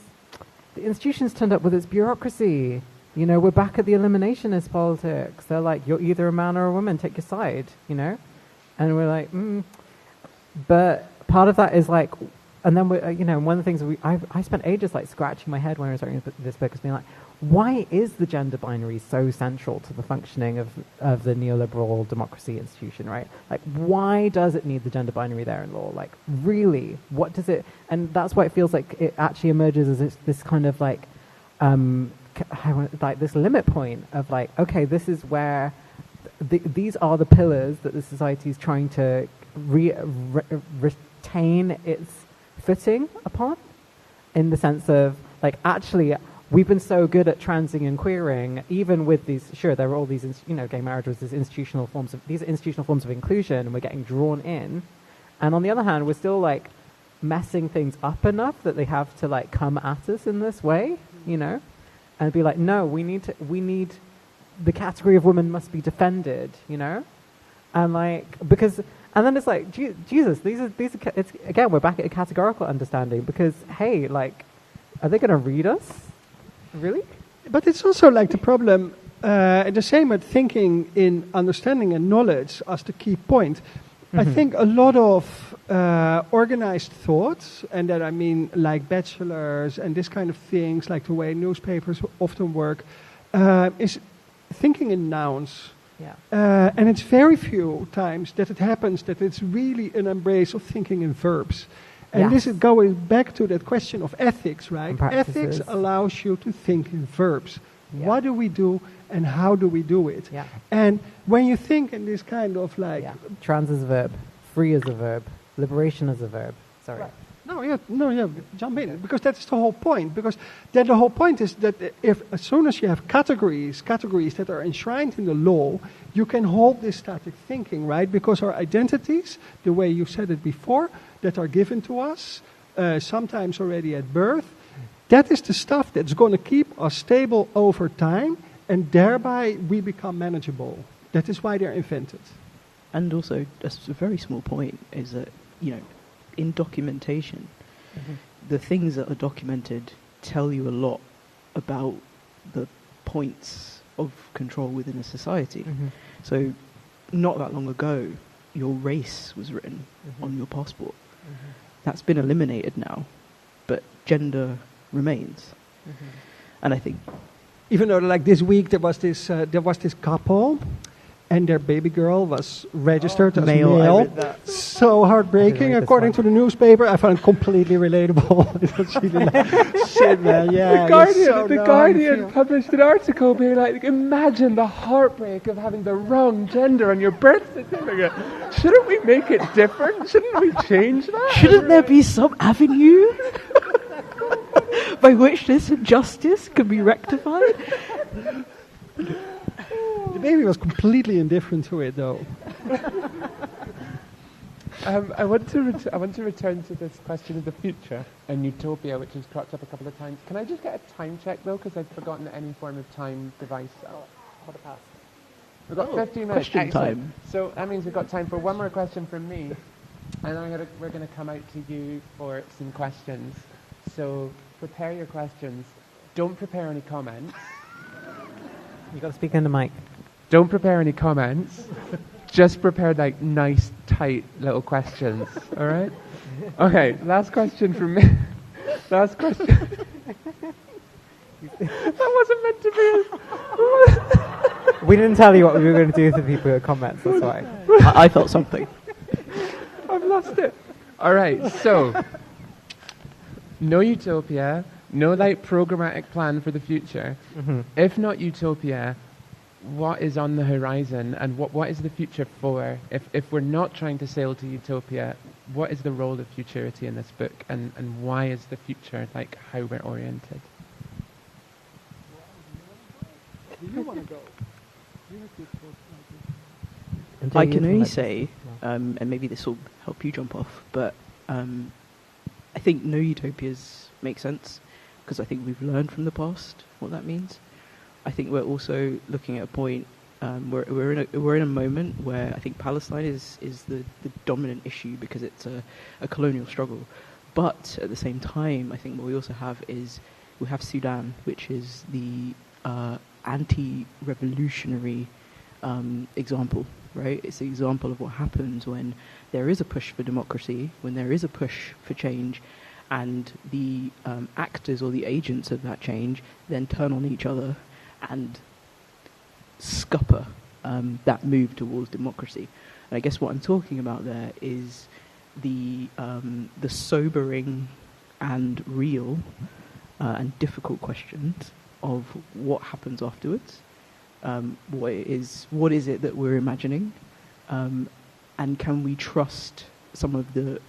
The institution's turned up with its bureaucracy. We're back at the eliminationist politics. They're you're either a man or a woman, take your side, And we're but part of that is like, and then one of the things I spent ages like scratching my head when I was writing this book, was being like, why is the gender binary so central to the functioning of the neoliberal democracy institution, right? Like, why does it need the gender binary there in law? Like, really, what does it? And that's why it feels like it actually emerges as this kind of like, like this limit point of like, okay, this is where these are the pillars that the society is trying to retain its footing upon, in the sense of like, actually, we've been so good at transing and queering, even with these. Sure, there are all these, gay marriage was these institutional forms of inclusion, and we're getting drawn in. And on the other hand, we're still like messing things up enough that they have to like come at us in this way, and be like, no, we need the category of woman must be defended, and like and then it's like, Jesus, these are it's again, we're back at a categorical understanding, because hey, like, are they going to read us? Really? But it's also like the problem, the same with thinking in understanding and knowledge as the key point. I think a lot of organized thoughts, and that I mean like bachelors and this kind of things, like the way newspapers often work, is thinking in nouns. Yeah. And it's very few times that it happens that it's really an embrace of thinking in verbs. And this is going back to that question of ethics, right? Ethics allows you to think in verbs. Yeah. What do we do and how do we do it? Yeah. And when you think in this kind of like... Yeah. Trans is a verb, free is a verb, liberation is a verb. Sorry. Right. No, jump in, because that's the whole point. Because then the whole point is that if as soon as you have categories that are enshrined in the law, you can hold this static thinking, right? Because our identities, the way you said it before, that are given to us, sometimes already at birth, that is the stuff that's going to keep us stable over time, and thereby we become manageable. That is why they're invented. And also, a very small point is that, in documentation, the things that are documented tell you a lot about the points of control within a society. So, not that long ago, your race was written on your passport. That's been eliminated now, but gender remains. And I think, even though like this week there was this couple, and their baby girl was registered as male. So heartbreaking, according to the newspaper. I found it completely relatable. It was really like, shit, man, yeah. The Guardian published an article being like, imagine the heartbreak of having the wrong gender on your birth certificate. Shouldn't we make it different? Shouldn't we change that? Shouldn't there be some avenue by which this injustice can be rectified? The baby was completely indifferent to it, though. I want to return to this question of the future and utopia, which has cropped up a couple of times. Can I just get a time check, though, because I've forgotten any form of time device. Quarter past. We've got 15 minutes. Question time. So that means we've got time for one more question from me, and then we're going to come out to you for some questions. So prepare your questions. Don't prepare any comments. You've got to speak in the mic. Don't prepare any comments. Just prepare like nice, tight little questions. All right? Okay, last question from me. Last question. That wasn't meant to be. We didn't tell you what we were going to do with the people who comments, that's why. I felt something. I've lost it. All right, so no utopia, no like programmatic plan for the future. If not utopia, what is on the horizon, and what is the future for? If we're not trying to sail to utopia, what is the role of futurity in this book, and why is the future like how we're oriented? Do you want to go? I can only say, and maybe this will help you jump off, but I think no utopias make sense, because I think we've learned from the past what that means. I think we're also looking at a point we're in a moment where I think Palestine is the dominant issue because it's a colonial struggle. But at the same time, I think what we also have is we have Sudan, which is the anti-revolutionary example right? It's the example of what happens when there is a push for democracy, when there is a push for change, and the actors or the agents of that change then turn on each other and scupper that move towards democracy. And I guess what I'm talking about there is the sobering and real and difficult questions of what happens afterwards. What is it that we're imagining, and can we trust some of the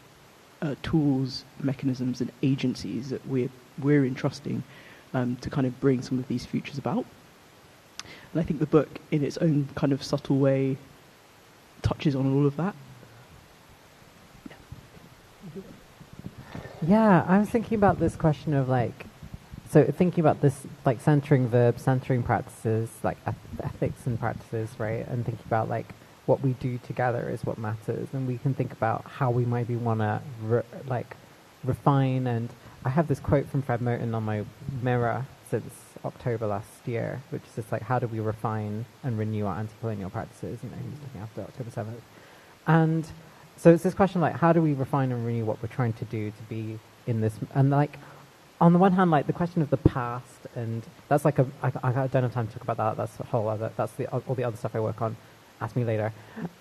tools, mechanisms, and agencies that we're entrusting to kind of bring some of these futures about? And I think the book, in its own kind of subtle way, touches on all of that. Yeah, I was thinking about this question of so thinking about this centering verbs, centering practices, ethics and practices, right? And thinking about what we do together is what matters, and we can think about how we maybe want to refine. And I have this quote from Fred Moten on my mirror since October last year, which is just how do we refine and renew our anti-colonial practices? He's looking after October 7th. And so it's this question how do we refine and renew what we're trying to do to be in this, and on the one hand, the question of the past, and that's I don't have time to talk about that. That's a whole other. That's all the other stuff I work on. Ask me later.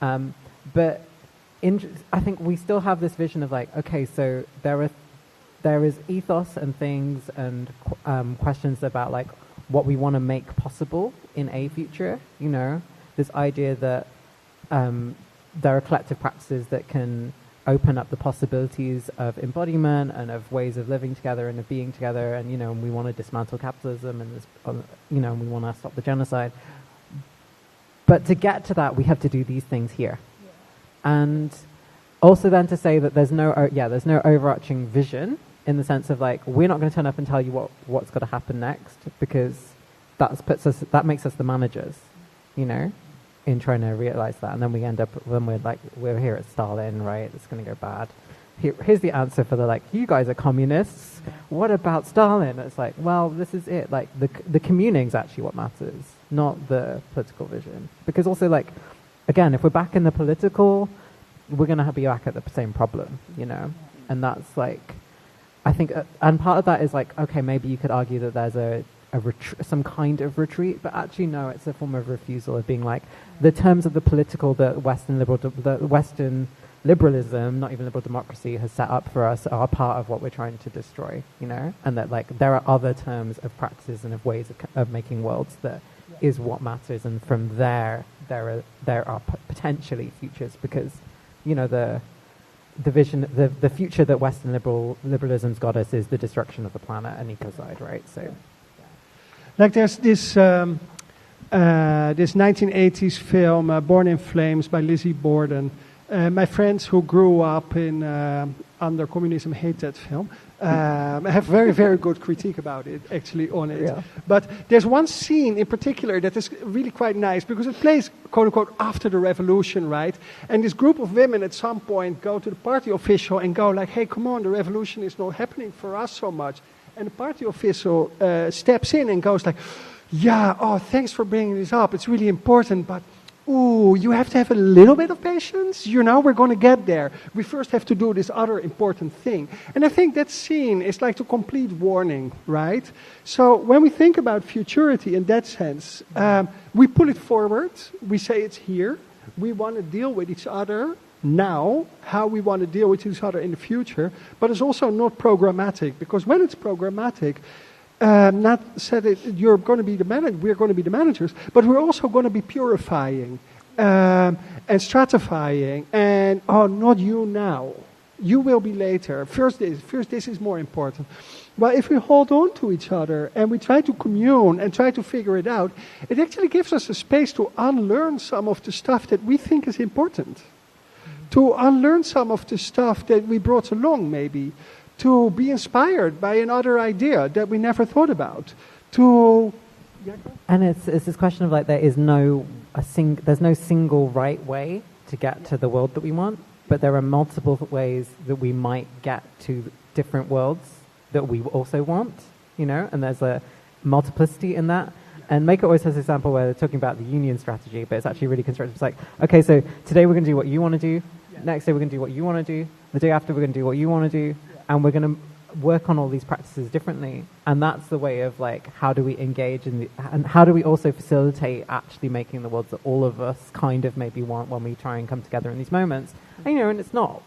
But I think we still have this vision of okay, so there is ethos and things and questions about what we want to make possible in a future. This idea that there are collective practices that can open up the possibilities of embodiment and of ways of living together and of being together, and and we want to dismantle capitalism and this, and we want to stop the genocide. But to get to that, we have to do these things here, and also then to say that there's no overarching vision in the sense of we're not going to turn up and tell you what's going to happen next, because that makes us the managers, in trying to realize that. And then we end up, when we're here at Stalin, right, it's going to go bad. Here's the answer for you guys are communists. What about Stalin? It's well, this is it. The communing's actually what matters, not the political vision. Because also, again, if we're back in the political, we're going to be back at the same problem, And that's I think, and part of that is okay, maybe you could argue that there's some kind of retreat, but actually no, it's a form of refusal of being the terms of the political that Western liberalism, not even liberal democracy, has set up for us are part of what we're trying to destroy, and that there are other terms of practices and of ways of making worlds that is what matters, and from there are potentially futures, because the vision, the future that Western liberalism's got us is the destruction of the planet and ecocide, right? So. There's this 1980s film, Born in Flames, by Lizzie Borden. My friends who grew up under communism hate that film. I have very, very good critique about it, actually, on it. Yeah. But there's one scene in particular that is really quite nice, because it plays, quote unquote, after the revolution, right? And this group of women at some point go to the party official and go hey, come on, the revolution is not happening for us so much. And the party official steps in and goes thanks for bringing this up. It's really important, but you have to have a little bit of patience. We're going to get there. We first have to do this other important thing. And I think that scene is the complete warning, right? So when we think about futurity in that sense, we pull it forward. We say it's here. We want to deal with each other now, how we want to deal with each other in the future, but it's also not programmatic, because when it's programmatic, Nat said it, you're going to be the manager, we're going to be the managers, but we're also going to be purifying and stratifying, and not you now, you will be later. First this is more important. Well, if we hold on to each other and we try to commune and try to figure it out, it actually gives us a space to unlearn some of the stuff that we think is important. To unlearn some of the stuff that we brought along, maybe. To be inspired by another idea that we never thought about. And it's this question of there's no single right way to get to the world that we want, but there are multiple ways that we might get to different worlds that we also want, and there's a multiplicity in that. And Mijke always has this example where they're talking about the union strategy, but it's actually really constructive. It's like, okay, so today we're going to do what you want to do. Next day we're going to do what you want to do. The day after we're going to do what you want to do. And we're going to work on all these practices differently. And that's the way of like, how do we engage in and how do we also facilitate actually making the worlds that all of us kind of maybe want when we try and come together in these moments. And, and it's not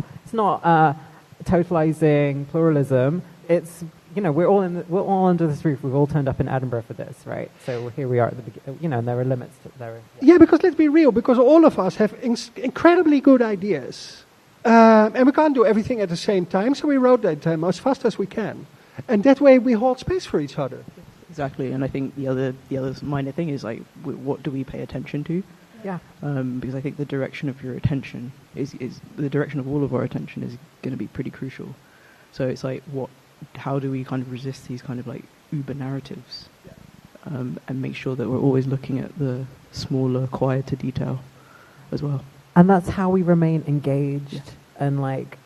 totalizing pluralism. It's, we're all under this roof. We've all turned up in Edinburgh for this, right? So here we are at the beginning, and there are limits to there. Yeah, because let's be real, because all of us have incredibly good ideas. And we can't do everything at the same time, so we wrote that as fast as we can. And that way we hold space for each other. Exactly, and I think the other minor thing is like, what do we pay attention to? Yeah. Because I think the direction of your attention is the direction of all of our attention is going to be pretty crucial. So it's like, how do we kind of resist these kind of like uber narratives, and make sure that we're always looking at the smaller, quieter detail as well. And that's how we remain engaged and like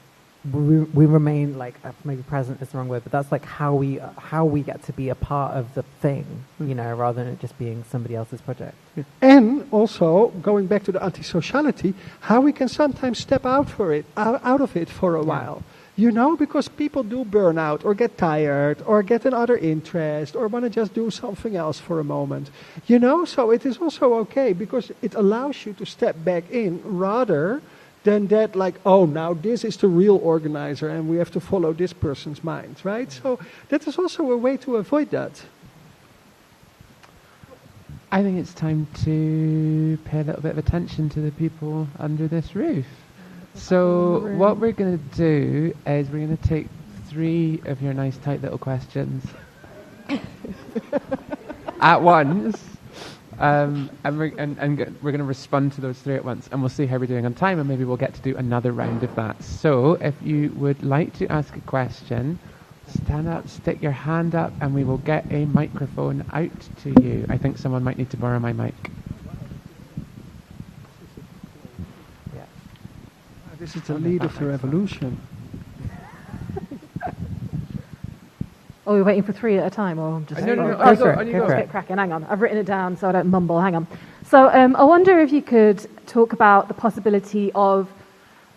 we remain like maybe present is the wrong word, but that's like how we get to be a part of the thing, rather than it just being somebody else's project. Yeah. And also going back to the antisociality, how we can sometimes step out of it for a while. Because people do burn out or get tired or get another interest or want to just do something else for a moment. So it is also okay because it allows you to step back in rather than that like, oh, now this is the real organizer and we have to follow this person's mind, right? So that is also a way to avoid that. I think it's time to pay a little bit of attention to the people under this roof. So what we're going to do is we're going to take 3 of your nice tight little questions at once, and we're going to respond to those 3 at once, and we'll see how we're doing on time, and maybe we'll get to do another round of that. So if you would like to ask a question, stand up, stick your hand up, and we will get a microphone out to you. I think someone might need to borrow my mic. This is the lead of the revolution. Are we waiting for 3 at a time, or just? No. Let's get cracking. Hang on, I've written it down so I don't mumble. Hang on. So I wonder if you could talk about the possibility of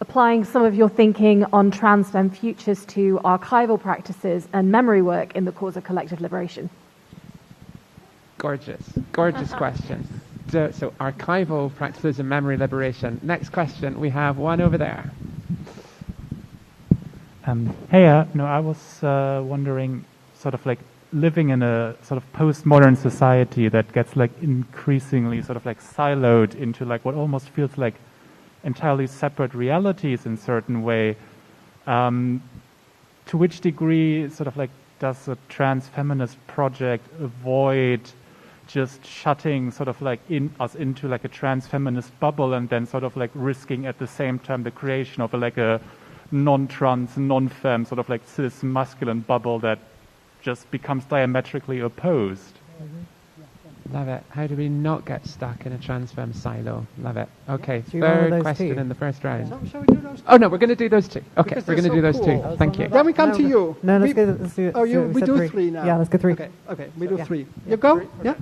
applying some of your thinking on Trans Femme Futures to archival practices and memory work in the cause of collective liberation. Gorgeous question. So archival practices and memory liberation. Next question, we have one over there. I was wondering, sort of like living in a sort of postmodern society that gets like increasingly sort of like siloed into like what almost feels like entirely separate realities in certain way. To which degree sort of like does a trans feminist project avoid just shutting sort of like us into like a trans feminist bubble and then sort of like risking at the same time the creation of a non-trans, non-femme sort of like cis masculine bubble that just becomes diametrically opposed? Love it. How do we not get stuck in a trans femme silo? Love it. Okay, Do you want third those question 2? in the first round. Shall we do those 2? Oh no, we're going to do those 2. Okay, Because we're going to do they're those so 2. cool. Thank you. Then we come to you. No, let's do it. Oh, we do 3. 3 now. Yeah, let's go 3. Okay, we do 3. You go? Yeah?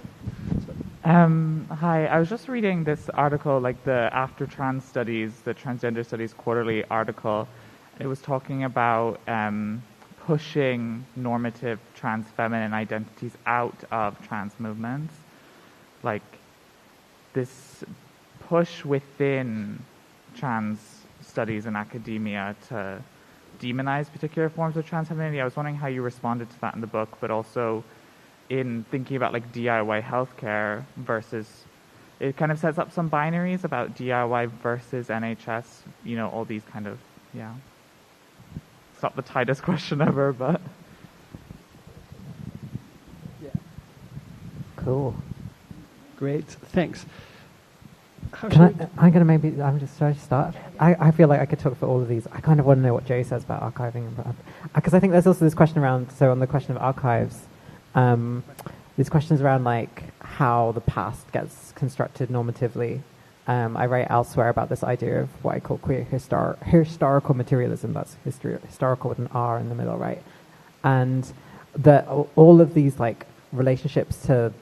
Hi, I was just reading this article, like the After Trans Studies, the Transgender Studies Quarterly article. It was talking about pushing normative trans feminine identities out of trans movements. Like this push within trans studies and academia to demonize particular forms of trans femininity. I was wondering how you responded to that in the book, but also in thinking about like DIY healthcare versus, it kind of sets up some binaries about DIY versus NHS, all these kind of, It's not the tightest question ever, but. Yeah. Cool. Great, thanks. I'm just trying to start. I feel like I could talk for all of these. I kind of want to know what Jay says about archiving, because I think there's also this question around, so on the question of archives, these questions around like how the past gets constructed normatively. I write elsewhere about this idea of what I call queer historical materialism. That's historical with an R in the middle, right? And that all of these like relationships to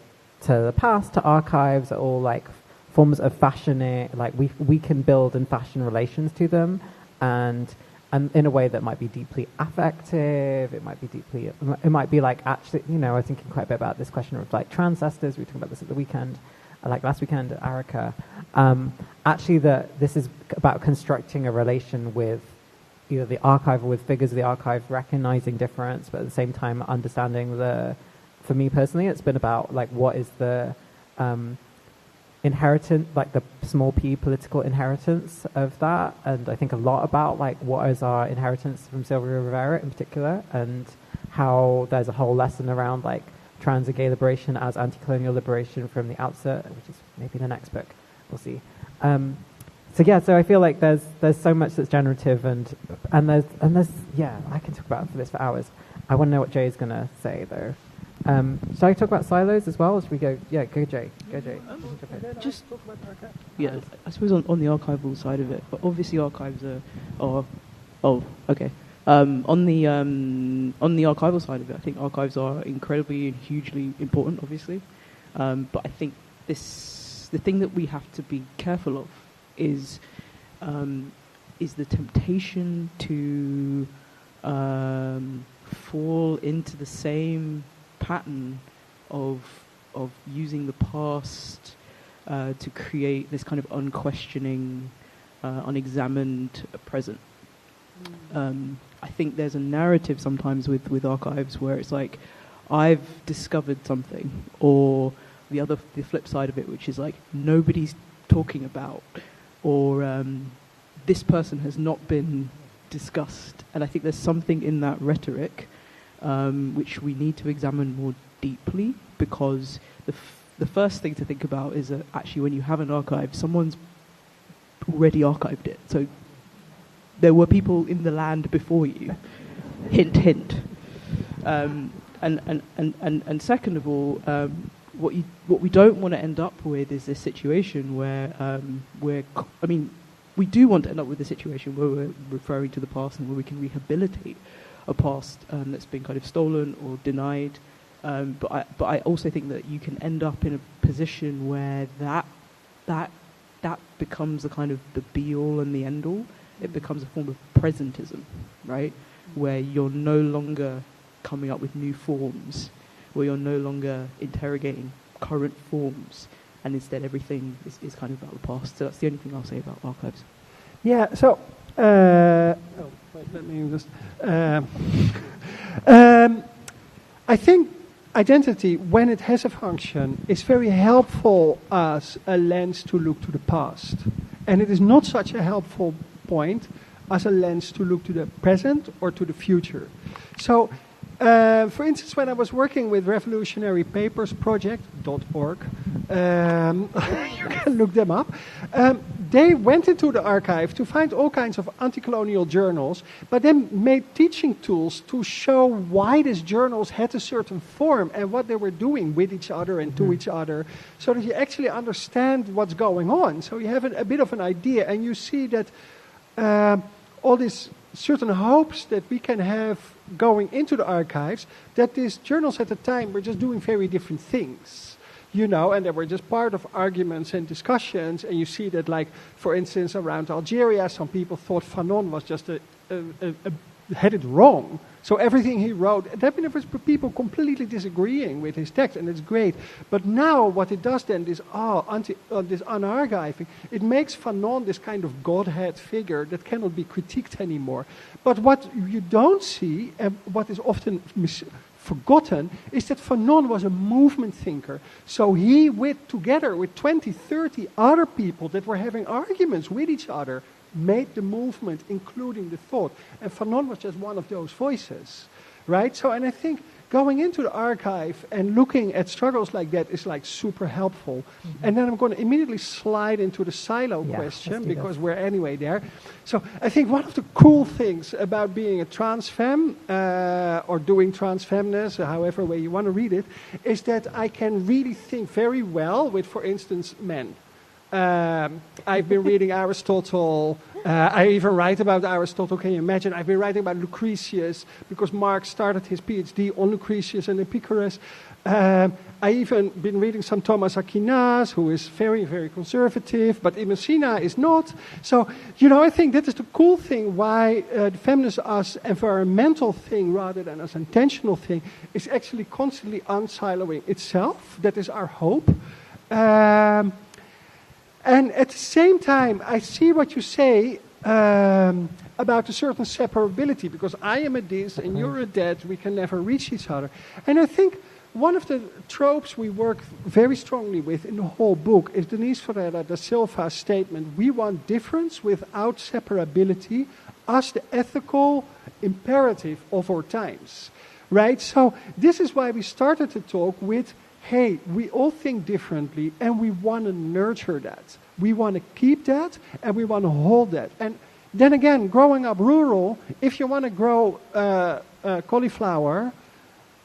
the past, to archives, are all like forms of fashioning. Like we can build and fashion relations to them, and in a way that might be deeply affective. It might be like, actually, I was thinking quite a bit about this question of like transesters. We were talking about this at the weekend, like last weekend at Arica. Actually, this is about constructing a relation with either the archive or with figures of the archive, recognizing difference, but at the same time understanding for me personally, it's been about like what is the inheritance, like the small p political inheritance of that, and I think a lot about like what is our inheritance from Sylvia Rivera in particular, and how there's a whole lesson around like trans and gay liberation as anti-colonial liberation from the outset, which is maybe the next book, we'll see. So I feel like there's so much that's generative, and there's I can talk about this for hours. I want to know what Jay's gonna say though. Shall I talk about silos as well? Or should we go? Yeah, go Jay. Just talk about archive. Yeah, I suppose on the archival side of it, but obviously archives are okay. On the archival side of it, I think archives are incredibly and hugely important, obviously. But I think the thing that we have to be careful of is the temptation to fall into the same pattern of using the past to create this kind of unquestioning, unexamined present. I think there's a narrative sometimes with archives where it's like, I've discovered something, or the flip side of it, which is like nobody's talking about, or this person has not been discussed. And I think there's something in that rhetoric which we need to examine more deeply, because the first thing to think about is that actually when you have an archive, someone's already archived it. So there were people in the land before you. Hint, hint. And second of all, what we don't want to end up with is this situation where we do want to end up with a situation where we're referring to the past and where we can rehabilitate a past that's been kind of stolen or denied. But I also think that you can end up in a position where that becomes the kind of the be all and the end all. It becomes a form of presentism, right? Where you're no longer coming up with new forms, where you're no longer interrogating current forms, and instead everything is kind of about the past. So that's the only thing I'll say about archives. Yeah, so, let me just, I think identity, when it has a function, is very helpful as a lens to look to the past. And it is not such a helpful point as a lens to look to the present or to the future. So, for instance, when I was working with revolutionarypapersproject.org, you can look them up, they went into the archive to find all kinds of anti-colonial journals, but then made teaching tools to show why these journals had a certain form and what they were doing with each other and to each other, so that you actually understand what's going on. So you have a bit of an idea, and you see that all these certain hopes that we can have going into the archives, that these journals at the time were just doing very different things, and they were just part of arguments and discussions. And you see that, like, for instance, around Algeria, some people thought Fanon was just had it wrong. So everything he wrote, there was people completely disagreeing with his text, and it's great. But now what it does then, this unarchiving, it makes Fanon this kind of godhead figure that cannot be critiqued anymore. But what you don't see, and what is often forgotten, is that Fanon was a movement thinker. So he, together with 20, 30 other people that were having arguments with each other, made the movement, including the thought. And Fanon was just one of those voices, right? So, and I think going into the archive and looking at struggles like that is like super helpful. And then I'm going to immediately slide into the silo question, because we're anyway there. So I think one of the cool things about being a trans femme, or doing transfeminists, or however way you want to read it, is that I can really think very well with, for instance, men. I've been reading Aristotle. I even write about Aristotle. Can you imagine? I've been writing about Lucretius because Marx started his PhD on Lucretius and Epicurus. I even been reading some Thomas Aquinas, who is very, very conservative, but Ibn Sina is not. So, I think that is the cool thing why the feminist as environmental thing rather than as intentional thing is actually constantly unsiloing itself. That is our hope. And at the same time, I see what you say about a certain separability, because I am a this and you're a that, we can never reach each other. And I think one of the tropes we work very strongly with in the whole book is Denise Ferreira da Silva's statement, we want difference without separability as the ethical imperative of our times. Right? So this is why we started to talk with, hey, we all think differently and we want to nurture that. We want to keep that and we want to hold that. And then again, growing up rural, if you want to grow cauliflower,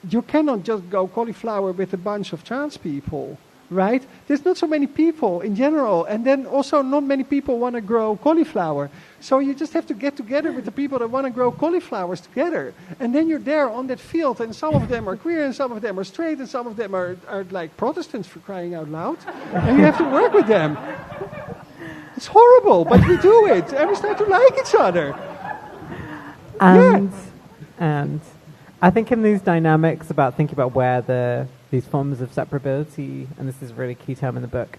you cannot just go cauliflower with a bunch of trans people, right? There's not so many people in general, and then also not many people want to grow cauliflower. So you just have to get together with the people that want to grow cauliflowers together. And then you're there on that field, and some of them are queer, and some of them are straight, and some of them are like Protestants, for crying out loud. And you have to work with them. It's horrible, but we do it, and we start to like each other. And I think in these dynamics about thinking about where these forms of separability, and this is a really key term in the book,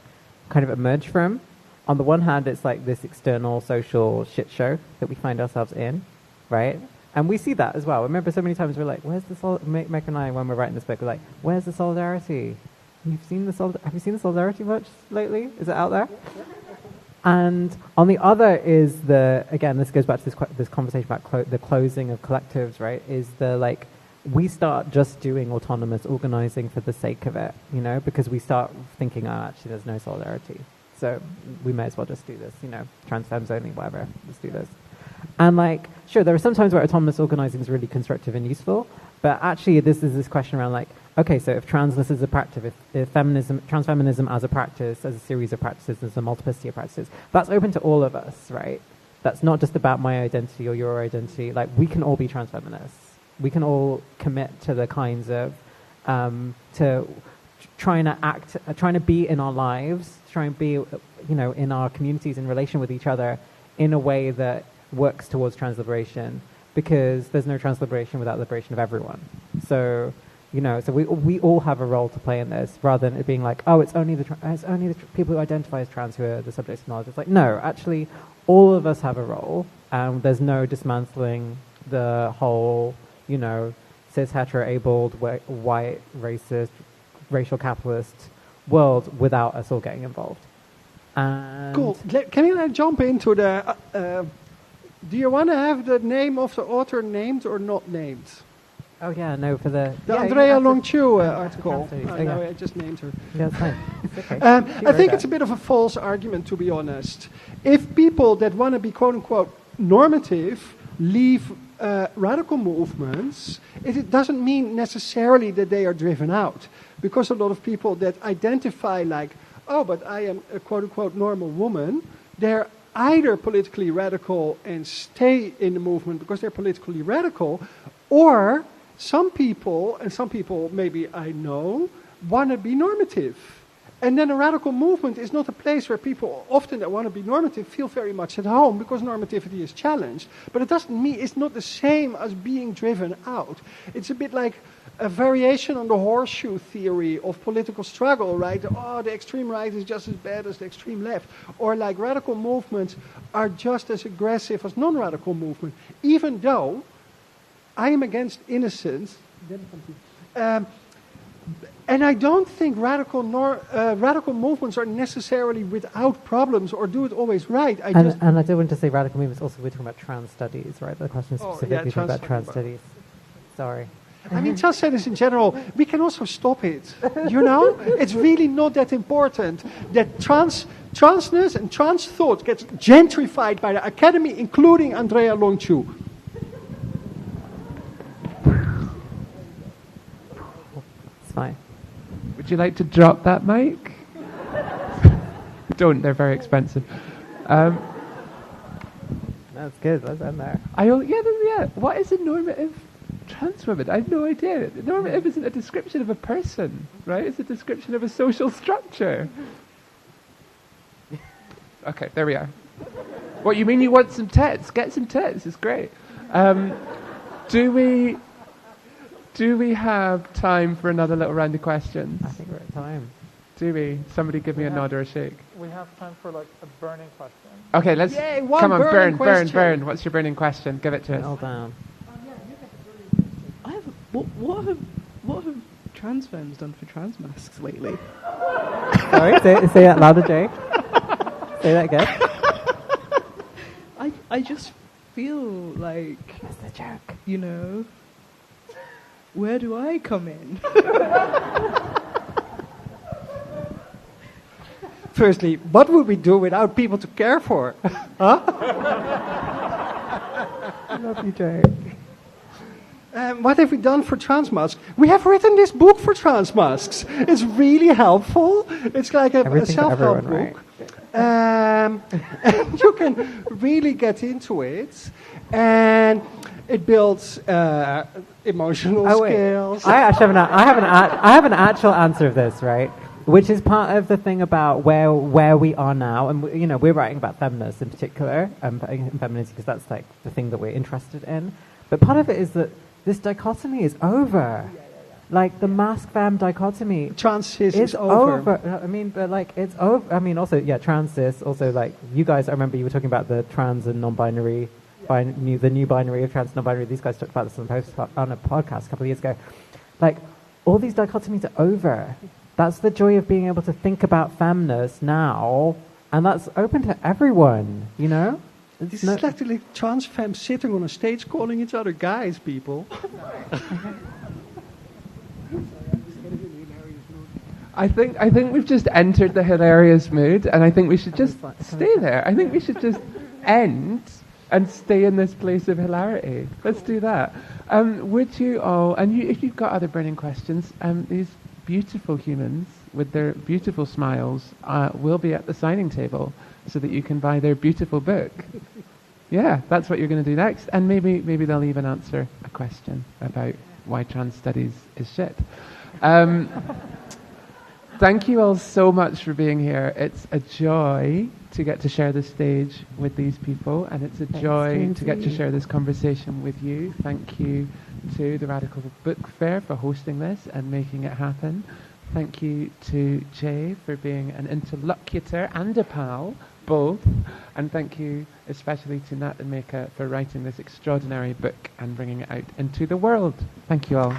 kind of emerge from. On the one hand, it's like this external social shit show that we find ourselves in, right? And we see that as well. I remember so many times we're like, where's the Meg and I, when we're writing this book, we're like, where's the solidarity? Have you seen the solidarity much lately? Is it out there? And on the other is again, this goes back to this conversation about the closing of collectives, right? Is we start just doing autonomous organizing for the sake of it, because we start thinking, oh, actually, there's no solidarity. So we may as well just do this, trans femmes only, whatever, let's do this. And sure, there are some times where autonomous organizing is really constructive and useful, but actually this question around okay, so if transness is a practice, if transfeminism as a practice, as a series of practices, as a multiplicity of practices, that's open to all of us, right? That's not just about my identity or your identity. We can all be transfeminists. We can all commit to the kinds of, to trying to be in our lives, try and be, in our communities in relation with each other in a way that works towards trans liberation, because there's no trans liberation without liberation of everyone. So, so we all have a role to play in this, rather than it being it's only the people who identify as trans who are the subjects of knowledge. It's no, actually, all of us have a role, and there's no dismantling the whole, cis, hetero-abled, white, racist, racial capitalist world without us all getting involved. And cool. Can you jump into the... do you want to have the name of the author named or not named? Oh yeah, no, for the Andrea Longchu article. No, I just named her. Yeah, that's fine. It's okay. I think it's a bit of a false argument, to be honest. If people that want to be quote-unquote normative leave radical movements, it doesn't mean necessarily that they are driven out. Because a lot of people that identify but I am a quote-unquote normal woman, they're either politically radical and stay in the movement because they're politically radical, or some people maybe I know, want to be normative. And then a radical movement is not a place where people often that want to be normative feel very much at home, because normativity is challenged. But it doesn't mean it's not the same as being driven out. It's a bit like a variation on the horseshoe theory of political struggle, right? Oh, the extreme right is just as bad as the extreme left. Or radical movements are just as aggressive as non-radical movement, even though I am against innocence. And I don't think radical movements are necessarily without problems or do it always right. And I do want to say radical movements also, we're talking about trans studies, right? The question is specifically about trans studies. Sorry. I mean, trans studies in general, we can also stop it. It's really not that important that transness and trans thought gets gentrified by the academy, including Andrea Longchu. It's fine. Would you like to drop that mic? Don't. They're very expensive. That's good. Let's end there. What is a normative trans woman? I have no idea. Normative isn't a description of a person, right? It's a description of a social structure. Okay, there we are. What, you mean you want some tits? Get some tits. It's great. Do we have time for another little round of questions? I think we're at time. Do we? Somebody give me a nod or a shake. We have time for like a burning question. Okay, let's... Yay, come on, burn. burn. What's your burning question? Give it to us. All down. I have what have trans femmes done for trans masks lately? Sorry, say that louder, Jay. Say that again. I just feel like That's the joke. you know, where do I come in? Firstly, what would we do without people to care for? Huh? I love you, Jay. What have we done for trans masks? We have written this book for trans masks. It's really helpful. It's like a Everything for self-help everyone, book. And you can really get into it. And it builds emotional skills. I actually have an actual answer of this, right? Which is part of the thing about where we are now, and you know, we're writing about feminists in particular, femininity, because that's like the thing that we're interested in. But part of it is that this dichotomy is over. Like the mask femme dichotomy. Trans cis is is over. I mean, but like it's over. I mean, also, yeah, trans cis. Also, like you guys, I remember you were talking about the trans and non-binary, the new binary of trans and non-binary. These guys talked about this on a podcast a couple of years ago. Like all these dichotomies are over. That's the joy of being able to think about femness now, and that's open to everyone. You know. This is literally trans femmes sitting on a stage calling each other guys, people. I think we've just entered the hilarious mood, and I think we should just stay there. I think we should just end and stay in this place of hilarity. Let's do that. Would you all, and if you've got other burning questions, these beautiful humans with their beautiful smiles will be at the signing table so that you can buy their beautiful book. Yeah, that's what you're going to do next, and maybe they'll even answer a question about why trans studies is shit. Thank you all so much for being here. It's a joy to get to share the stage with these people, and it's a joy to get to share this conversation with you. Thank you to the Radical Book Fair for hosting this and making it happen. Thank you to Jay for being an interlocutor and a pal, both. And thank you especially to Nat and Mijke for writing this extraordinary book and bringing it out into the world. Thank you all.